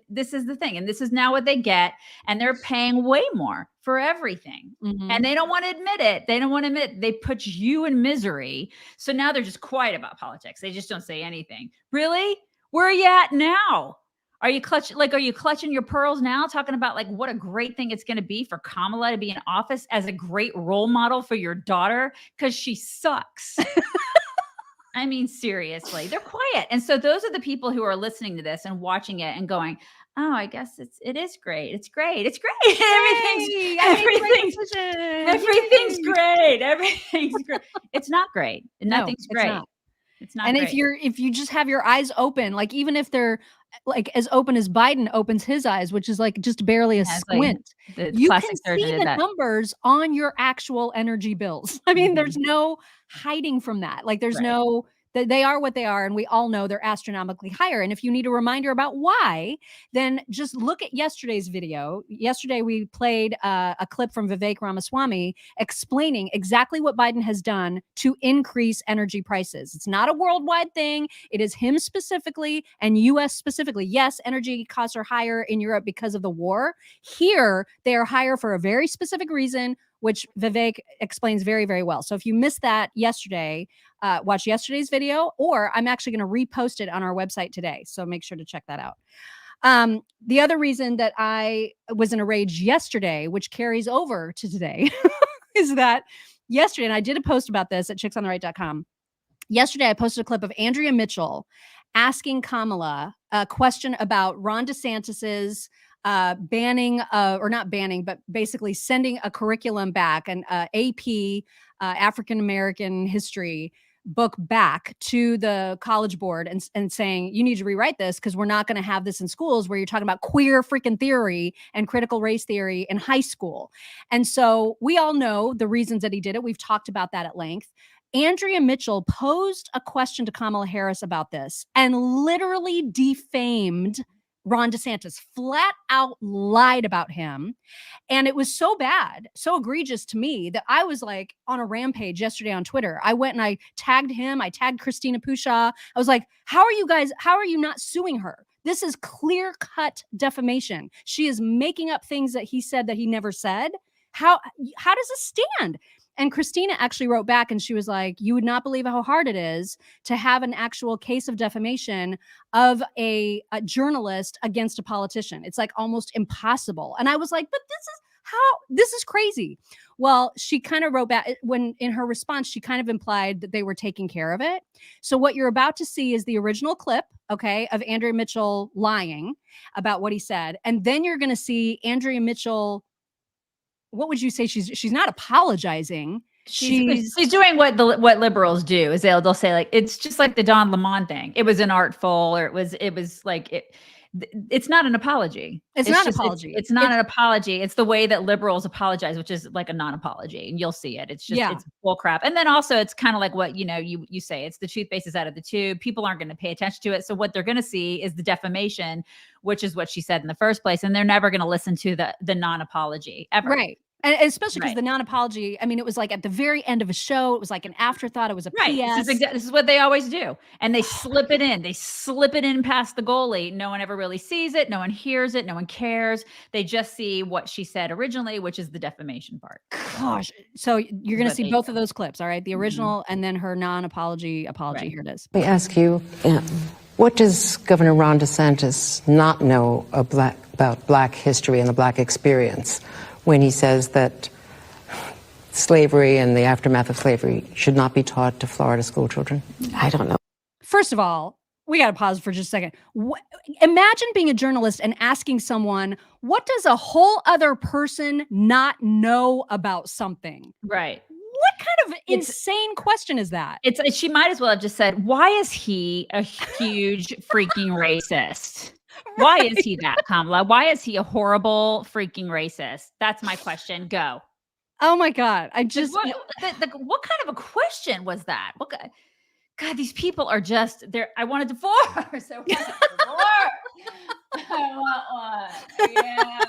this is the thing. And this is now what they get. And they're paying way more for everything. Mm-hmm. And they don't want to admit it. They don't want to admit it. They put you in misery. So now they're just quiet about politics. They just don't say anything. Really? Where are you at now? Are you clutching your pearls now, talking about like what a great thing it's going to be for Kamala to be in office as a great role model for your daughter? Because she sucks. I mean, seriously, they're quiet. And so those are the people who are listening to this and watching it and going, oh, I guess it is great. It's great. It's great. Everything's great. Everything's great. It's not great. Nothing's great. It's not and great. if you just have your eyes open, like even if they're like as open as Biden opens his eyes, which is like just barely a squint, you can see the numbers on your actual energy bills. I mean, there's no hiding from that. Like there's no They are what they are, and we all know they're astronomically higher. And if you need a reminder about why, then just look at yesterday's video. Yesterday, we played a clip from Vivek Ramaswamy explaining exactly what Biden has done to increase energy prices. It's not a worldwide thing. It is him specifically and U.S. specifically. Yes, energy costs are higher in Europe because of the war. Here, they are higher for a very specific reason, which Vivek explains very, very well. So if you missed that yesterday, watch yesterday's video, or I'm actually going to repost it on our website today. So make sure to check that out. The other reason that I was in a rage yesterday, which carries over to today, is that yesterday, and I did a post about this at chicksontheright.com. Yesterday, I posted a clip of Andrea Mitchell asking Kamala a question about Ron DeSantis's banning, or not banning, but basically sending a curriculum back, an AP African American history book back to the College Board and saying, you need to rewrite this because we're not going to have this in schools where you're talking about queer freaking theory and critical race theory in high school. And so we all know the reasons that he did it. We've talked about that at length. Andrea Mitchell posed a question to Kamala Harris about this and literally defamed Ron DeSantis, flat out lied about him. And it was so bad, so egregious to me that I was like on a rampage yesterday on Twitter. I went and I tagged him. I tagged Christina Pushaw. I was like, how are you not suing her? This is clear-cut defamation. She is making up things that he said that he never said. How does this stand? And Christina actually wrote back and she was like, you would not believe how hard it is to have an actual case of defamation of a journalist against a politician. It's like almost impossible. And I was like, but this is crazy. Well, she kind of wrote back when in her response, she kind of implied that they were taking care of it. So what you're about to see is the original clip, okay, of Andrea Mitchell lying about what he said. And then you're going to see Andrea Mitchell. What would you say? She's not apologizing. She's doing what liberals do is they'll say like, it's just like the Don Lemon thing. It was inartful, or it was like it's not an apology. It's not an apology. It's not an apology. It's the way that liberals apologize, which is like a non-apology, and you'll see it. It's just it's bull crap. And then also it's kind of like what you say. It's the toothpaste is out of the tube. People aren't going to pay attention to it. So what they're going to see is the defamation, which is what she said in the first place, and they're never going to listen to the non-apology ever. Right. And especially because the non-apology, I mean, it was like at the very end of a show, it was like an afterthought. It was a PS. This is what they always do. And they slip it in. They slip it in past the goalie. No one ever really sees it. No one hears it. No one cares. They just see what she said originally, which is the defamation part. Gosh. So you're going to see both of those clips, all right? The original and then her non-apology apology. Right. Here it is. Let me ask you, what does Governor Ron DeSantis not know about Black history and the Black experience when he says that slavery and the aftermath of slavery should not be taught to Florida school children? I don't know. First of all, we got to pause for just a second. Imagine being a journalist and asking someone, what does a whole other person not know about something? Right. What kind of insane question is that? She might as well have just said, why is he a huge freaking racist? Why is he that, Kamala? Why is he a horrible freaking racist? That's my question. Go. Oh my God. I just what kind of a question was that? God, these people are just there. I want a divorce. I want one. Yeah.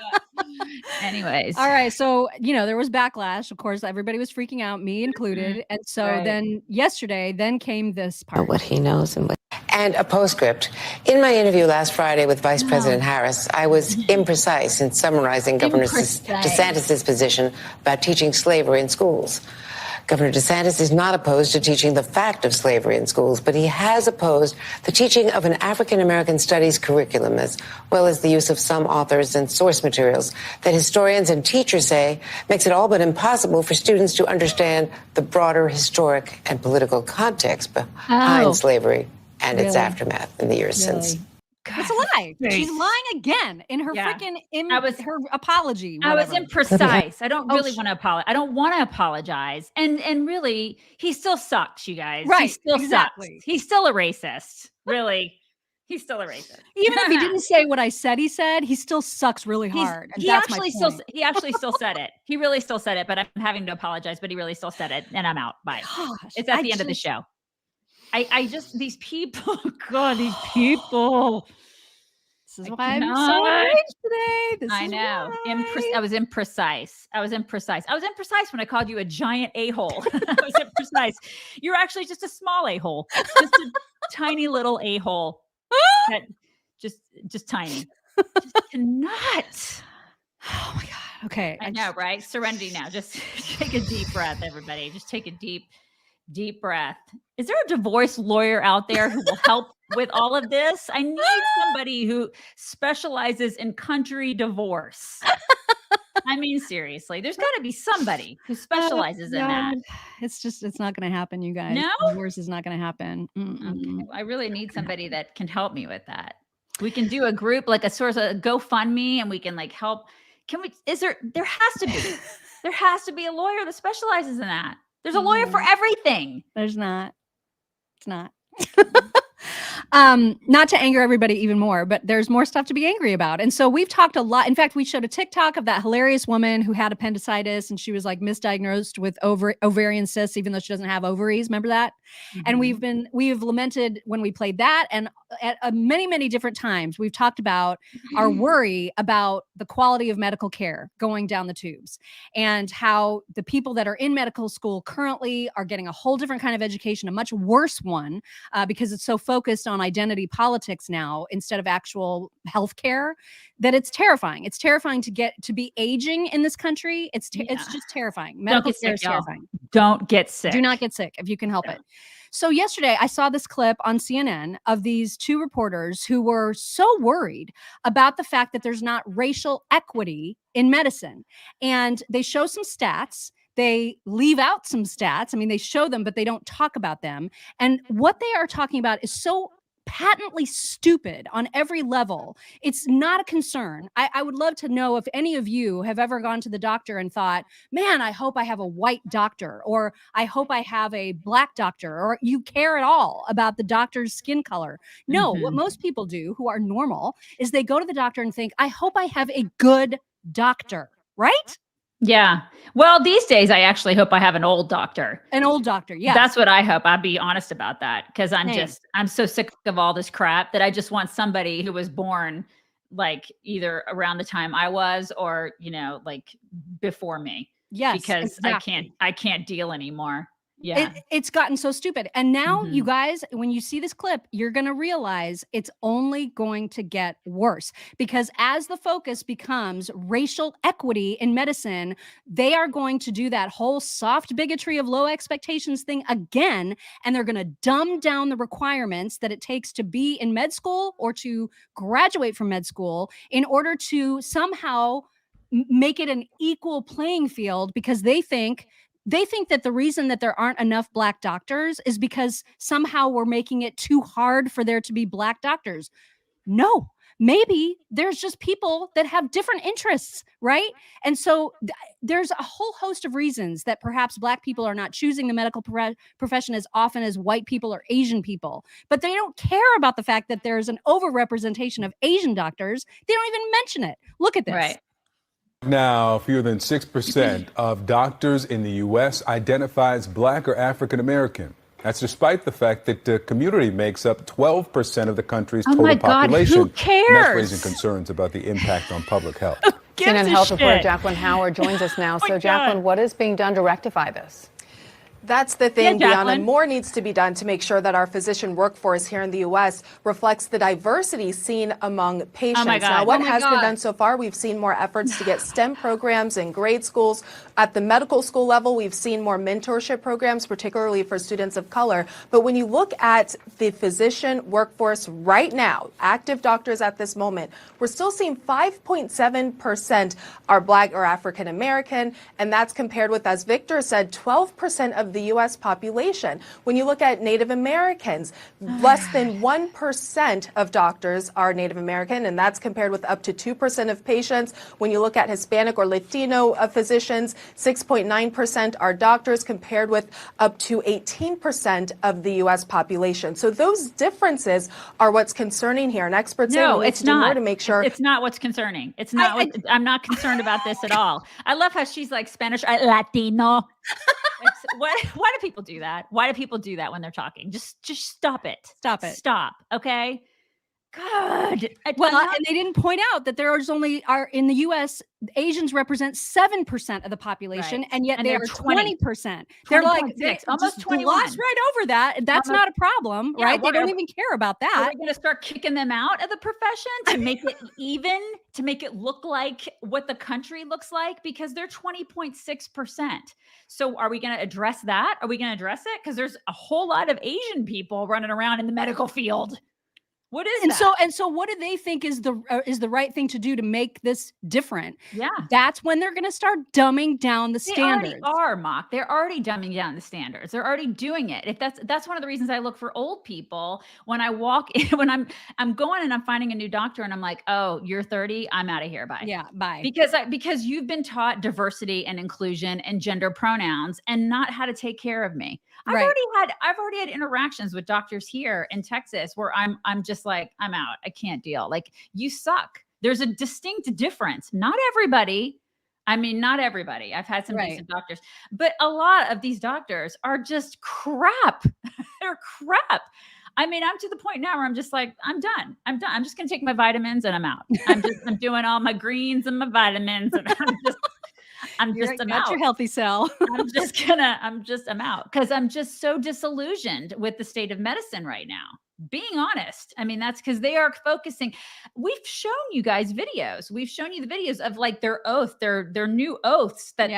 Anyways. All right. So, there was backlash. Of course, everybody was freaking out, me included. And so then yesterday, came this part. What he knows and a postscript. In my interview last Friday with Vice President Harris, I was imprecise in summarizing Governor DeSantis' position about teaching slavery in schools. Governor DeSantis is not opposed to teaching the fact of slavery in schools, but he has opposed the teaching of an African-American studies curriculum, as well as the use of some authors and source materials that historians and teachers say makes it all but impossible for students to understand the broader historic and political context behind slavery and its aftermath in the years since. It's a lie. She's lying again in her freaking her apology. Whatever. I was imprecise. I don't really want to apologize. I don't want to apologize. And really, he still sucks, you guys. Right. He still sucks. He's still a racist. Really. He's still a racist. Even if he didn't say what I said he said, he still sucks really hard. He actually still said it. He really still said it, but I'm having to apologize, but he really still said it. And I'm out. Bye. It's at the end of the show. I just, these people, God, these people. This is why I'm so enraged today. I know. I was imprecise. I was imprecise when I called you a giant a-hole. I was imprecise. You're actually just a small a-hole. Just a tiny little a-hole. Just tiny. Just cannot. Oh my God. Okay. I know, right? Serenity now. Just take a deep breath, everybody. Just take a deep breath. Is there a divorce lawyer out there who will help with all of this? I need somebody who specializes in country divorce. I mean, seriously, there's got to be somebody who specializes in that. It's not going to happen, you guys. No? Divorce is not going to happen. Okay. I really need somebody that can help me with that. We can do a group, like a sort of GoFundMe, and we can like help. There has to be a lawyer that specializes in that. There's a lawyer for everything. There's not. It's not. Not to anger everybody even more, but there's more stuff to be angry about. And so we've talked a lot. In fact, we showed a TikTok of that hilarious woman who had appendicitis and she was like misdiagnosed with ovarian cysts, even though she doesn't have ovaries. Remember that? Mm-hmm. And we've lamented when we played that. And at many, many different times, we've talked about our worry about the quality of medical care going down the tubes and how the people that are in medical school currently are getting a whole different kind of education, a much worse one, because it's so focused on identity politics now instead of actual healthcare, that it's terrifying. It's terrifying to be aging in this country. It's just terrifying. Medical care is terrifying. Don't get sick. Do not get sick if you can help it. So yesterday I saw this clip on CNN of these two reporters who were so worried about the fact that there's not racial equity in medicine. And they show some stats. They leave out some stats. I mean, they show them, but they don't talk about them. And what they are talking about is so patently stupid on every level. It's not a concern. I would love to know if any of you have ever gone to the doctor and thought, man, I hope I have a white doctor, or I hope I have a black doctor, or you care at all about the doctor's skin color. No, what most people do who are normal is they go to the doctor and think, I hope I have a good doctor, right? Yeah. Well, these days, I actually hope I have an old doctor. An old doctor. Yeah. That's what I hope. I'll be honest about that. Cause I'm so sick of all this crap that I just want somebody who was born like either around the time I was or, like before me. Yes. Because exactly. I can't deal anymore. Yeah. It's gotten so stupid. And now you guys, when you see this clip, you're going to realize it's only going to get worse, because as the focus becomes racial equity in medicine, they are going to do that whole soft bigotry of low expectations thing again. And they're going to dumb down the requirements that it takes to be in med school or to graduate from med school in order to somehow make it an equal playing field, because they think that the reason that there aren't enough black doctors is because somehow we're making it too hard for there to be black doctors. No, maybe there's just people that have different interests, right? And so there's a whole host of reasons that perhaps black people are not choosing the medical profession as often as white people or Asian people, but they don't care about the fact that there's an overrepresentation of Asian doctors. They don't even mention it. Look at this. Right. Now, fewer than 6% of doctors in the U.S. identify as black or African American. That's despite the fact that the community makes up 12% of the country's total population. Who cares? And that's raising concerns about the impact on public health. CNN health reporter Jacqueline Howard joins us now. So, Jacqueline, what is being done to rectify this? That's the thing, Deanna. More needs to be done to make sure that our physician workforce here in the U.S. reflects the diversity seen among patients. Now, what has been done so far, we've seen more efforts to get STEM programs in grade schools. At the medical school level, we've seen more mentorship programs, particularly for students of color. But when you look at the physician workforce right now, active doctors at this moment, we're still seeing 5.7% are black or African American, and that's compared with, as Victor said, 12% of the U.S. population. When you look at Native Americans, less than 1% of doctors are Native American, and that's compared with up to 2% of patients. When you look at Hispanic or Latino physicians, 6.9% are doctors, compared with up to 18% of the U.S. population. So those differences are what's concerning here. And experts say we need to do more to make sure. It's not what's concerning. It's not. I'm not concerned about this at all. I love how she's like Spanish, Latino. Why do people do that? Why do people do that when they're talking? Just stop it. Stop it. Stop. Okay. God. Well, and they didn't point out that there is only in the U.S. Asians represent 7% of the population, Right. and yet And they they're are 20. 20%. They're like almost 21. Gloss right over that. That's not a problem, right? They don't even care about Are that. we going to start kicking them out of the profession to make it even, to make it look like what the country looks like? Because they're 20.6%. So are we going to address that? Are we going to address it? Because there's a whole lot of Asian people running around in the medical field. What is that? And so what do they think is the right thing to do to make this different? Yeah. That's when they're going to start dumbing down the standards. They already are, Mock. They're already dumbing down the standards. They're already doing it. If that's one of the reasons I look for old people when I walk in, when I'm going and I'm finding a new doctor and I'm like, oh, you're 30, I'm out of here. Bye. Yeah, bye. Because you've been taught diversity and inclusion and gender pronouns and not how to take care of me. I've already had interactions with doctors here in Texas where I'm just like, I'm out. I can't deal. Like, you suck. There's a distinct difference. Not everybody. I mean, not everybody. I've had some decent doctors, but a lot of these doctors are just crap. They're crap. I mean, I'm to the point now where I'm just like, I'm done. I'm just going to take my vitamins and I'm out. I'm doing all my greens and my vitamins and I'm out. Your healthy cell. I'm out because I'm just so disillusioned with the state of medicine right now. Being honest. I mean, that's because they are focusing. We've shown you guys videos. We've shown you the videos of like their oath, their new oaths that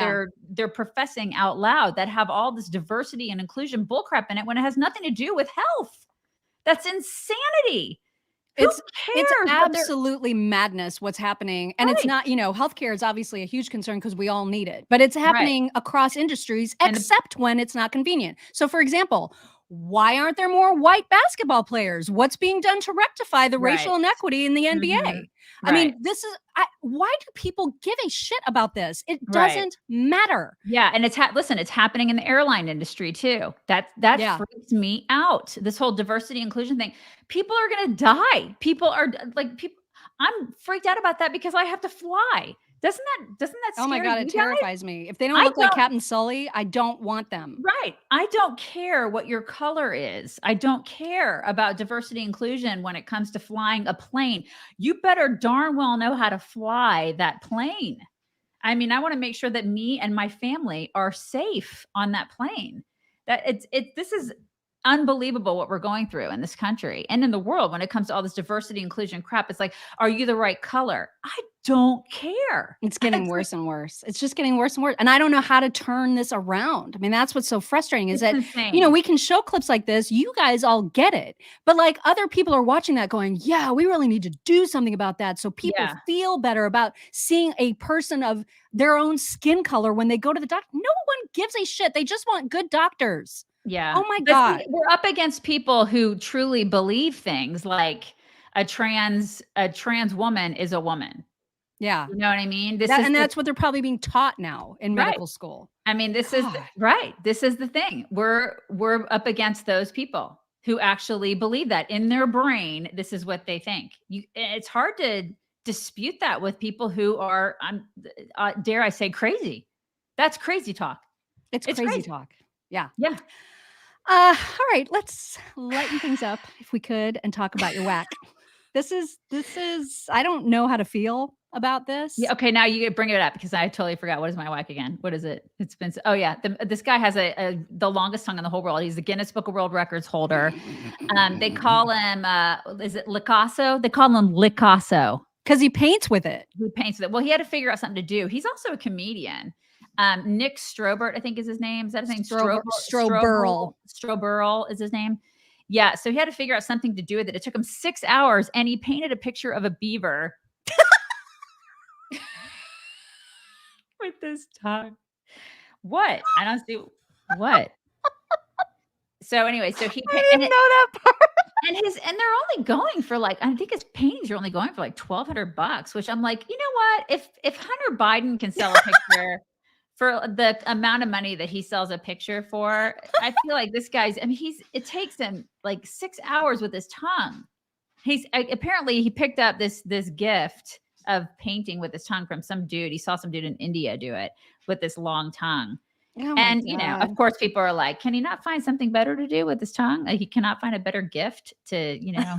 they're professing out loud that have all this diversity and inclusion bullcrap in it when it has nothing to do with health. That's insanity. It's absolutely madness what's happening. And it's not, healthcare is obviously a huge concern because we all need it, but it's happening across industries, except when it's not convenient. So for example, why aren't there more white basketball players? What's being done to rectify the racial inequity in the NBA? I mean, why do people give a shit about this? It doesn't matter. Yeah. And it's happening in the airline industry too. That freaks me out. This whole diversity inclusion thing. People are going to die. I'm freaked out about that because I have to fly. Doesn't that scare Oh my God, you it guys? terrifies me. If they don't look like Captain Sully, I don't want them. Right. I don't care what your color is. I don't care about diversity inclusion when it comes to flying a plane. You better darn well know how to fly that plane. I mean, I want to make sure that me and my family are safe on that plane. This is unbelievable what we're going through in this country and in the world when it comes to all this diversity inclusion crap. It's like, are you the right color? I don't care. It's getting worse and worse. It's just getting worse and worse. And I don't know how to turn this around. I mean, that's what's so frustrating is that, we can show clips like this. You guys all get it. But like other people are watching that going, yeah, we really need to do something about that. So people feel better about seeing a person of their own skin color when they go to the doctor. No one gives a shit. They just want good doctors. Yeah. Oh my God. We're up against people who truly believe things like a trans woman is a woman. Yeah. You know what I mean? That's what they're probably being taught now in medical school. I mean, this is the thing. We're up against those people who actually believe that in their brain. This is what they think. It's hard to dispute that with people who are, dare I say, crazy. That's crazy talk. It's crazy talk. Yeah. Yeah. All right, let's lighten things up if we could and talk about your whack. This is I don't know how to feel about this. Yeah, okay, now you bring it up because I totally forgot. What is my whack again? What is it? It's been this guy has the longest tongue in the whole world. He's the Guinness Book of World Records holder. They call him is it Licasso? They call him Licasso because he paints with it. Well, he had to figure out something to do. He's also a comedian. Nick Strobert, I think is his name. Is that his name? Stroberl is his name. Yeah. So he had to figure out something to do with it. It took him 6 hours and he painted a picture of a beaver with this tongue. What? I don't see what. So anyway, so he I didn't know that part. And they're only going for I think his paintings are only going for $1,200, which I'm like, you know what? If Hunter Biden can sell a picture for the amount of money that he sells a picture for, I feel like this guy's, it takes him 6 hours with his tongue. Apparently he picked up this gift of painting with his tongue from some dude. He saw some dude in India do it with this long tongue. And, you know, of course, people are like, can he not find something better to do with his tongue? Like, he cannot find a better gift to, you know.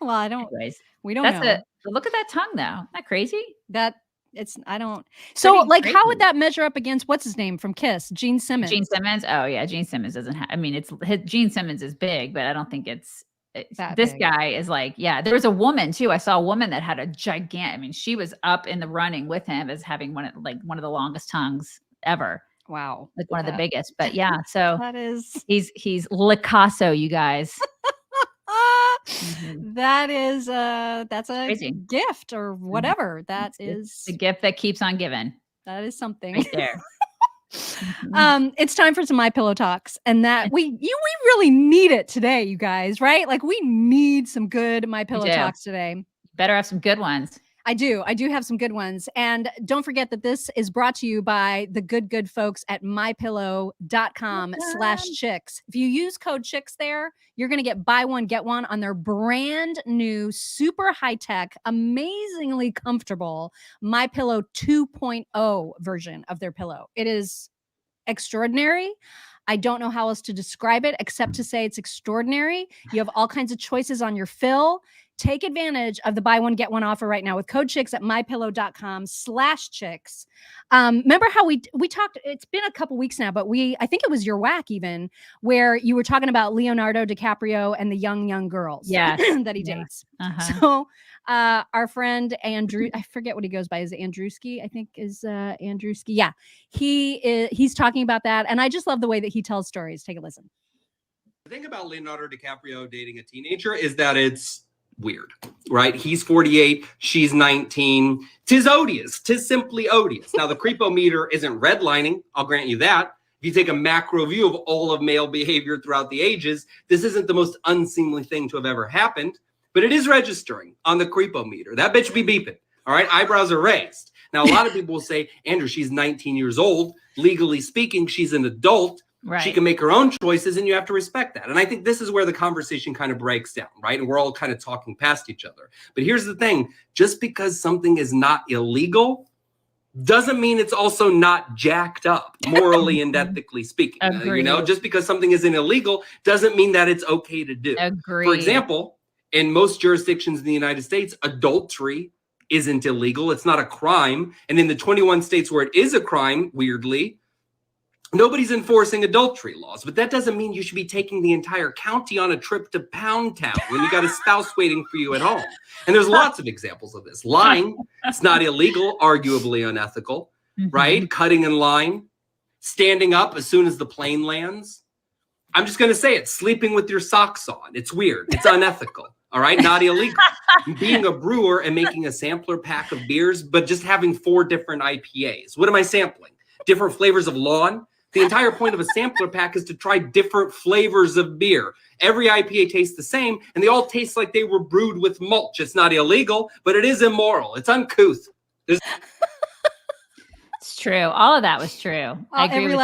Well, I don't. Anyways, we don't know. Look at that tongue, though. Isn't that crazy? I don't. So, like, how would that measure up against what's his name from Kiss, Gene Simmons? Gene Simmons. Oh yeah, Gene Simmons doesn't have. I mean, Gene Simmons is big, but I don't think it's this big. Guy is like, yeah. There was a woman too. I saw a woman that had a gigantic. I mean, she was up in the running with him as having one of the longest tongues ever. Wow, like one of the biggest. But yeah, so that is he's Licasso, you guys. That is that's a crazy. Gift or whatever. That is the gift that keeps on giving. That is something right there. It's time for some My Pillow talks, and that we really need it today, you guys, right? Like we need some good My Pillow talks today. Better have some good ones. I do have some good ones. And don't forget that this is brought to you by the good folks at mypillow.com/chicks. If you use code chicks there, you're going to get buy one, get one on their brand new, super high tech, amazingly comfortable My Pillow 2.0 version of their pillow. It is extraordinary. I don't know how else to describe it except to say it's extraordinary. You have all kinds of choices on your fill. Take advantage of the buy one, get one offer right now with code chicks at mypillow.com/chicks. Remember how we talked, it's been a couple weeks now, but I think it was your whack even, where you were talking about Leonardo DiCaprio and the young girls that he dates. So our friend Andrew, I forget what he goes by. Is it Andrewski? I think is Andrewski. Yeah, he's talking about that. And I just love the way that he tells stories. Take a listen. The thing about Leonardo DiCaprio dating a teenager is that it's weird, right? He's 48, she's 19. 'Tis odious. 'Tis simply odious. Now, the creepometer isn't redlining. I'll grant you that. If you take a macro view of all of male behavior throughout the ages, this isn't the most unseemly thing to have ever happened, but it is registering on the creepometer. That bitch be beeping. All right. Eyebrows are raised. Now, a lot of people will say, Andrew, she's 19 years old. Legally speaking, she's an adult. Right. She can make her own choices, and you have to respect that. And I think this is where the conversation kind of breaks down, right? And we're all kind of talking past each other. But here's the thing. Just because something is not illegal doesn't mean it's also not jacked up, morally and ethically speaking. You know, just because something isn't illegal doesn't mean that it's okay to do. Agreed. For example, in most jurisdictions in the United States, adultery isn't illegal. It's not a crime. And in the 21 states where it is a crime, weirdly, nobody's enforcing adultery laws, but that doesn't mean you should be taking the entire county on a trip to Pound Town when you got a spouse waiting for you at home. And there's lots of examples of this. Lying, it's not illegal, arguably unethical, right? Cutting in line, standing up as soon as the plane lands. I'm just going to say it, sleeping with your socks on. It's weird. It's unethical. All right, not illegal. Being a brewer and making a sampler pack of beers, but just having 4 different IPAs. What am I sampling? Different flavors of lawn? The entire point of a sampler pack is to try different flavors of beer. Every IPA tastes the same, and they all taste like they were brewed with mulch. It's not illegal, but it is immoral. It's uncouth. It's true. All of that was true. I agree with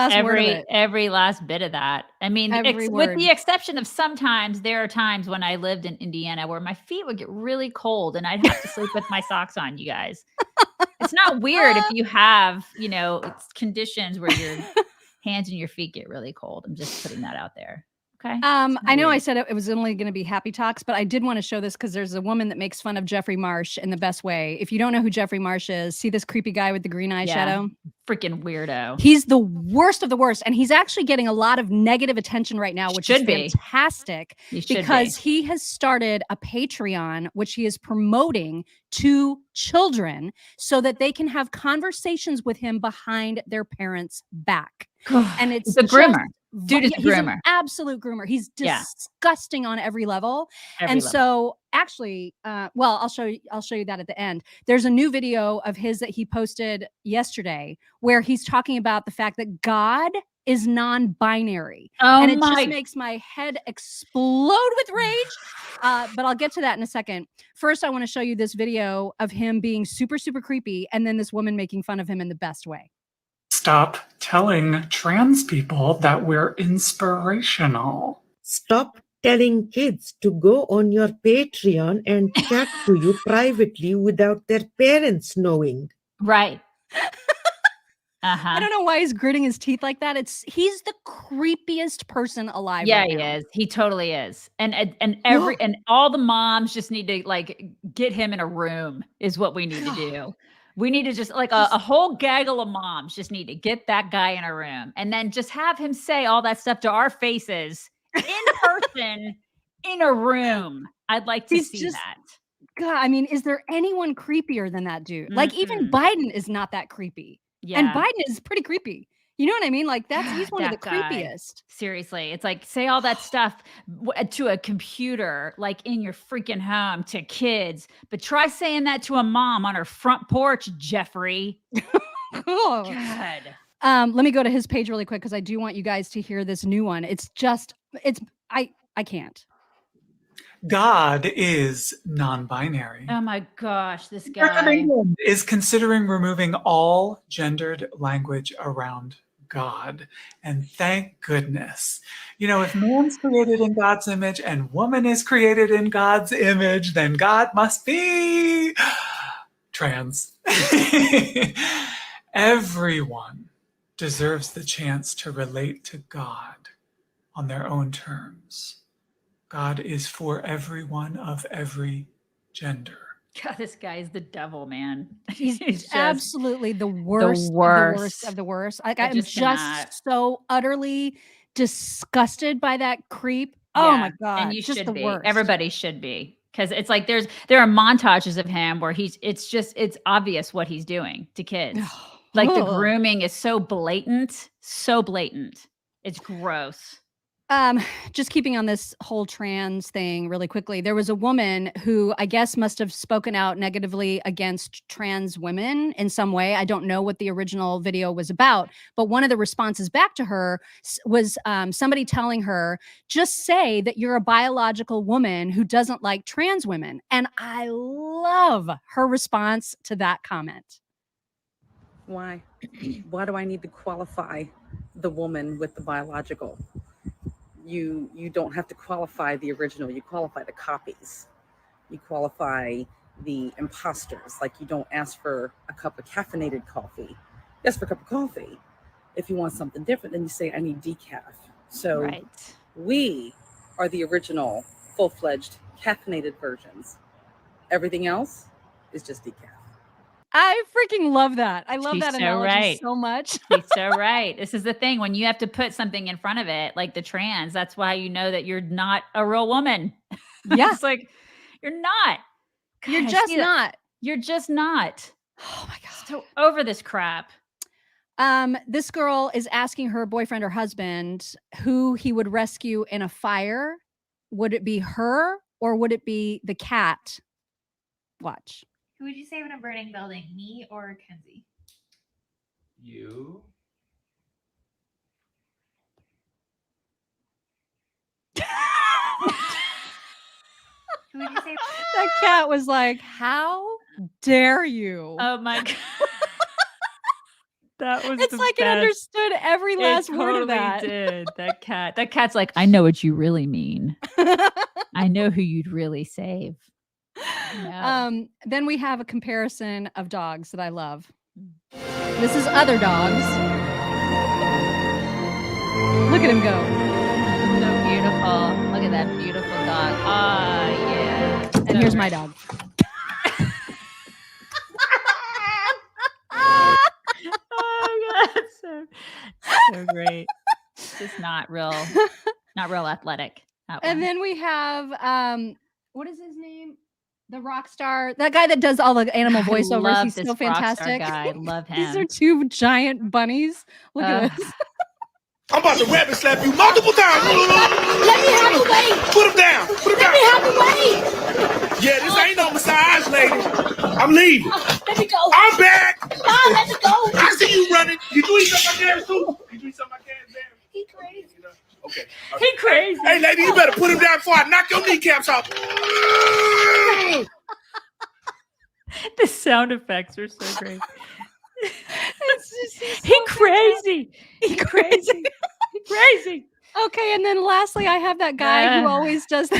every last bit of that. I mean, with the exception of sometimes there are times when I lived in Indiana where my feet would get really cold and I'd have to sleep with my socks on, you guys. It's not weird if you have, conditions where your hands and your feet get really cold. I'm just putting that out there. Okay. I know I said it was only going to be happy talks, but I did want to show this because there's a woman that makes fun of Jeffrey Marsh in the best way. If you don't know who Jeffrey Marsh is, see this creepy guy with the green eyeshadow? Freaking weirdo. He's the worst of the worst. And he's actually getting a lot of negative attention right now, which is fantastic because he has started a Patreon, which he is promoting to children so that they can have conversations with him behind their parents' back. And it's a groomer. Dude is a groomer. He's an absolute groomer. He's disgusting on every level. So actually, I'll show you that at the end. There's a new video of his that he posted yesterday where he's talking about the fact that God is non-binary. And it just makes my head explode with rage. But I'll get to that in a second. First, I want to show you this video of him being super, super creepy and then this woman making fun of him in the best way. Stop telling trans people that we're inspirational. Stop telling kids to go on your Patreon and chat to you privately without their parents knowing. Right. I don't know why he's gritting his teeth like that. He's the creepiest person alive. Yeah, right he now. is. He totally is. And all the moms just need to like get him in a room is what we need to do. We need to just like a whole gaggle of moms just need to get that guy in a room and then just have him say all that stuff to our faces in person in a room. I'd like to see that. God, I mean, is there anyone creepier than that dude? Like even Biden is not that creepy. Yeah. And Biden is pretty creepy. You know what I mean? Like he's one of the creepiest. Seriously. It's like say all that stuff to a computer, like in your freaking home to kids, but try saying that to a mom on her front porch, Jeffrey. Oh. God. Let me go to his page really quick because I do want you guys to hear this new one. I can't. God is non-binary. Oh my gosh, this guy England is considering removing all gendered language around God. And thank goodness. You know, if man's created in God's image and woman is created in God's image, then God must be trans. Everyone deserves the chance to relate to God on their own terms. God is for everyone of every gender. God, this guy is the devil, man. He's just absolutely the worst of the worst. Like I'm just so utterly disgusted by that creep. Oh my God. And you just should the be. worst. Everybody should be. Because it's like there are montages of him where it's obvious what he's doing to kids. Like the grooming is so blatant. It's gross. Just keeping on this whole trans thing really quickly. There was a woman who I guess must have spoken out negatively against trans women in some way. I don't know what the original video was about, but one of the responses back to her was somebody telling her, just say that you're a biological woman who doesn't like trans women. And I love her response to that comment. Why? Why do I need to qualify the woman with the biological? You don't have to qualify the original. You qualify the copies. You qualify the imposters. Like you don't ask for a cup of caffeinated coffee. You ask for a cup of coffee. If you want something different, then you say, I need decaf. So we are the original full-fledged caffeinated versions. Everything else is just decaf. I freaking love that. I love She's that so analogy right. so much. She's so right. This is the thing. When you have to put something in front of it, like the trans, that's why you know that you're not a real woman. Yeah. It's like, you're not. God, You're just not. You're just not. Oh my God. So over this crap. This girl is asking her boyfriend or husband who he would rescue in a fire. Would it be her or would it be the cat? Watch. Who would you save in a burning building, me or Kenzie? You. Who would you save? That cat was like, how dare you? Oh my God. That was it's like best. It understood every last word of that. Did. That cat's like, I know what you really mean. I know who you'd really save. No. Then we have a comparison of dogs that I love. This is other dogs. Look at him go. So beautiful. Look at that beautiful dog. Ah, yeah. And here's my dog. Oh God, so great. Just not real athletic. And then we have what is his name? The rock star, that guy that does all the animal voiceovers. He's so fantastic. Guy. Love him. These are two giant bunnies. Look at this. I'm about to rabbit slap you multiple times. Let me have the weight. Put him down. Put him Let down. me have the weight. Yeah, this ain't no massage, lady. I'm leaving. Let me go. I'm back. No, let me go. I see you running. Did you eat some of my carrots too? Did you eat some of my carrots there? He crazy. Okay. He crazy. Hey, lady, you better put him down before I knock your kneecaps off. The sound effects are so great. He crazy. He crazy. He crazy. Okay, and then lastly, I have that guy who always does the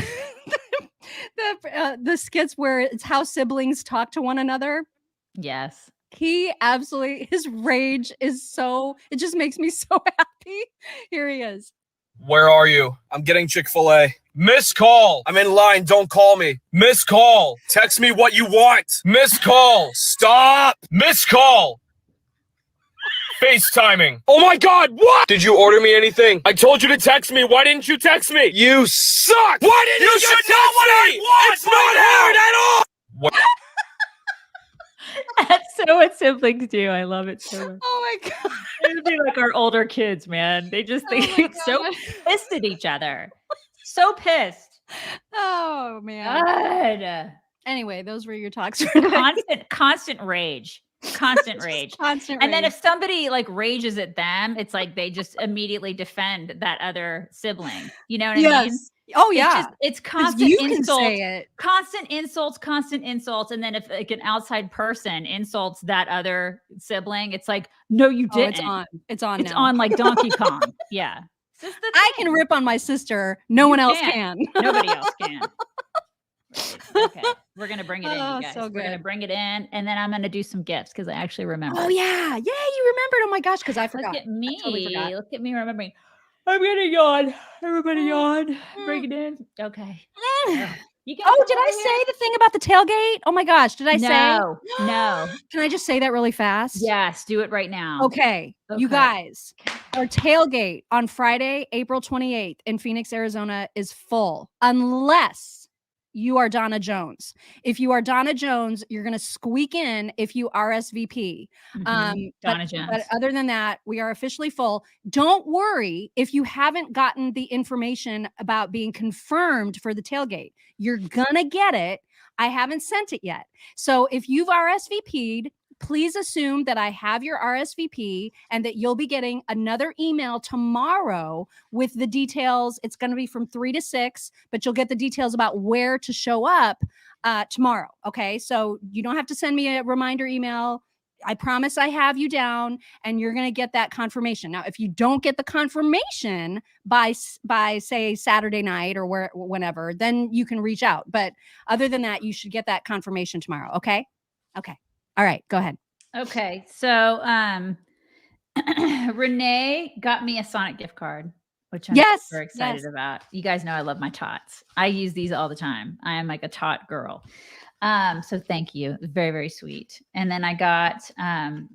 skits where it's how siblings talk to one another. Yes. He absolutely, his rage is so, it just makes me so happy. Here he is. Where are you? I'm getting Chick-fil-A. Miss call. I'm in line. Don't call me. Miss call. Text me what you want. Miss call. Stop. Miss call. FaceTiming. Oh my God, what? Did you order me anything? I told you to text me. Why didn't you text me? You suck. Why didn't you text me? What I want. It's not hard at all. What? That's so what siblings do. I love it so much. Oh my God. It would be like our older kids, man. They just get so pissed at each other. So pissed. Oh man. God. Anyway, those were your talks. Constant rage. Constant rage. Constant and then rage. if somebody like rages at them, it's like they just immediately defend that other sibling. You know what I mean? Oh yeah. It's constant insults. Can say it. Constant insults. And then if like an outside person insults that other sibling, it's like, no, you didn't. It's on. It's now. on like Donkey Kong. Yeah. I can rip on my sister. No one else can. Nobody else can. Right. Okay. We're going to bring it in, you guys. So We're going to bring it in. And then I'm going to do some gifts because I actually remember. Oh, yeah. Yeah, you remembered. Oh, my gosh, because I forgot. Look at me. Totally forgot. Look at me remembering. I'm going to yawn. Everybody yawn. Bring it in. Okay. You did I say the thing about the tailgate? Oh, my gosh. Did I say? No. Can I just say that really fast? Yes. Do it right now. Okay. You guys, our tailgate on Friday, April 28th in Phoenix, Arizona is full unless you are Donna Jones. If you are Donna Jones, you're going to squeak in if you RSVP. Donna Jones. But other than that, we are officially full. Don't worry if you haven't gotten the information about being confirmed for the tailgate. You're going to get it. I haven't sent it yet. So if you've RSVP'd, please assume that I have your RSVP and that you'll be getting another email tomorrow with the details. It's going to be from 3 to 6, but you'll get the details about where to show up tomorrow. Okay. So you don't have to send me a reminder email. I promise I have you down and you're going to get that confirmation. Now, if you don't get the confirmation by say Saturday night or whenever, then you can reach out. But other than that, you should get that confirmation tomorrow. Okay. Okay. All right, go ahead. Okay, so Renee got me a Sonic gift card, which I'm super excited about. You guys know I love my tots. I use these all the time. I am like a tot girl. So thank you. Very, very sweet. And then I got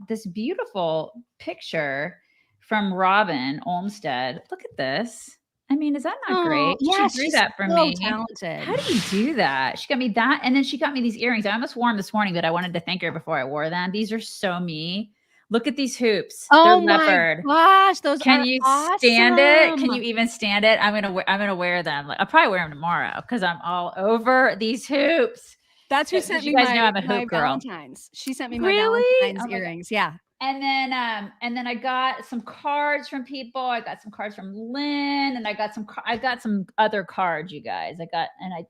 this beautiful picture from Robin Olmsted. Look at this. I mean, is that not great? Yeah, she drew that for me. Talented. How do you do that? She got me that. And then she got me these earrings. I almost wore them this morning, but I wanted to thank her before I wore them. These are so me. Look at these hoops. Oh They're my leopard. gosh, those Can are you awesome. stand it? Can you even stand it? I'm gonna wear them. I'll probably wear them tomorrow because I'm all over these hoops. That's who sent me you guys my, know I'm a my hoop girl. Valentine's. She sent me my Valentine's earrings. Yeah. And then I got some cards from people. I got some cards from Lynn, and I got some other cards, you guys. And I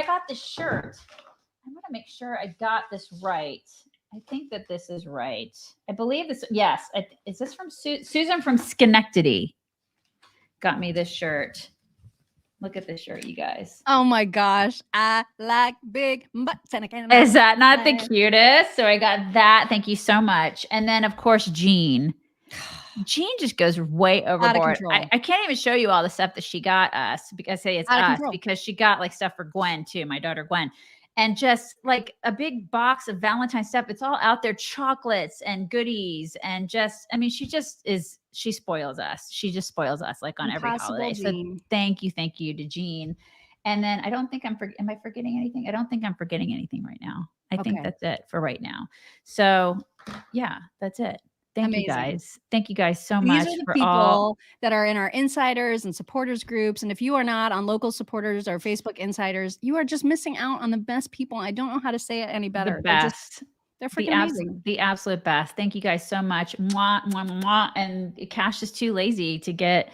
got this shirt. I want to make sure I got this right. I think that this is right. I believe this. Yes. Is this from Susan from Schenectady? Got me this shirt. Look at this shirt, you guys. Oh my gosh. I like big butts. Is that not the cutest? So I got that. Thank you so much. And then, of course, Jean. Jean just goes way overboard. I can't even show you all the stuff that she got us because because she got like stuff for Gwen too, my daughter Gwen. And just like a big box of Valentine's stuff. It's all out there, chocolates and goodies. And she spoils us. She just spoils us like on every holiday. Jean. So thank you to Jean. And then I don't think am I forgetting anything? I don't think I'm forgetting anything right now. I think that's it for right now. So yeah, that's it. Thank you guys. Thank you guys so much. These are the people that are in our insiders and supporters groups. And if you are not on local supporters or Facebook insiders, you are just missing out on the best people. I don't know how to say it any better. The best. They're freaking amazing. The absolute best. Thank you guys so much. Mwah, mwah, mwah. And Cash is too lazy to get.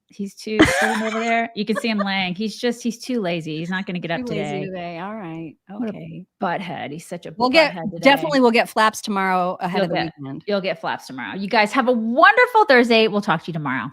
He's too sitting over there. You can see him laying. He's too lazy. He's not going to get up today. All right. Okay. Butthead. He's such a butthead today. Definitely we'll get flaps tomorrow ahead of the weekend. You'll get flaps tomorrow. You guys have a wonderful Thursday. We'll talk to you tomorrow.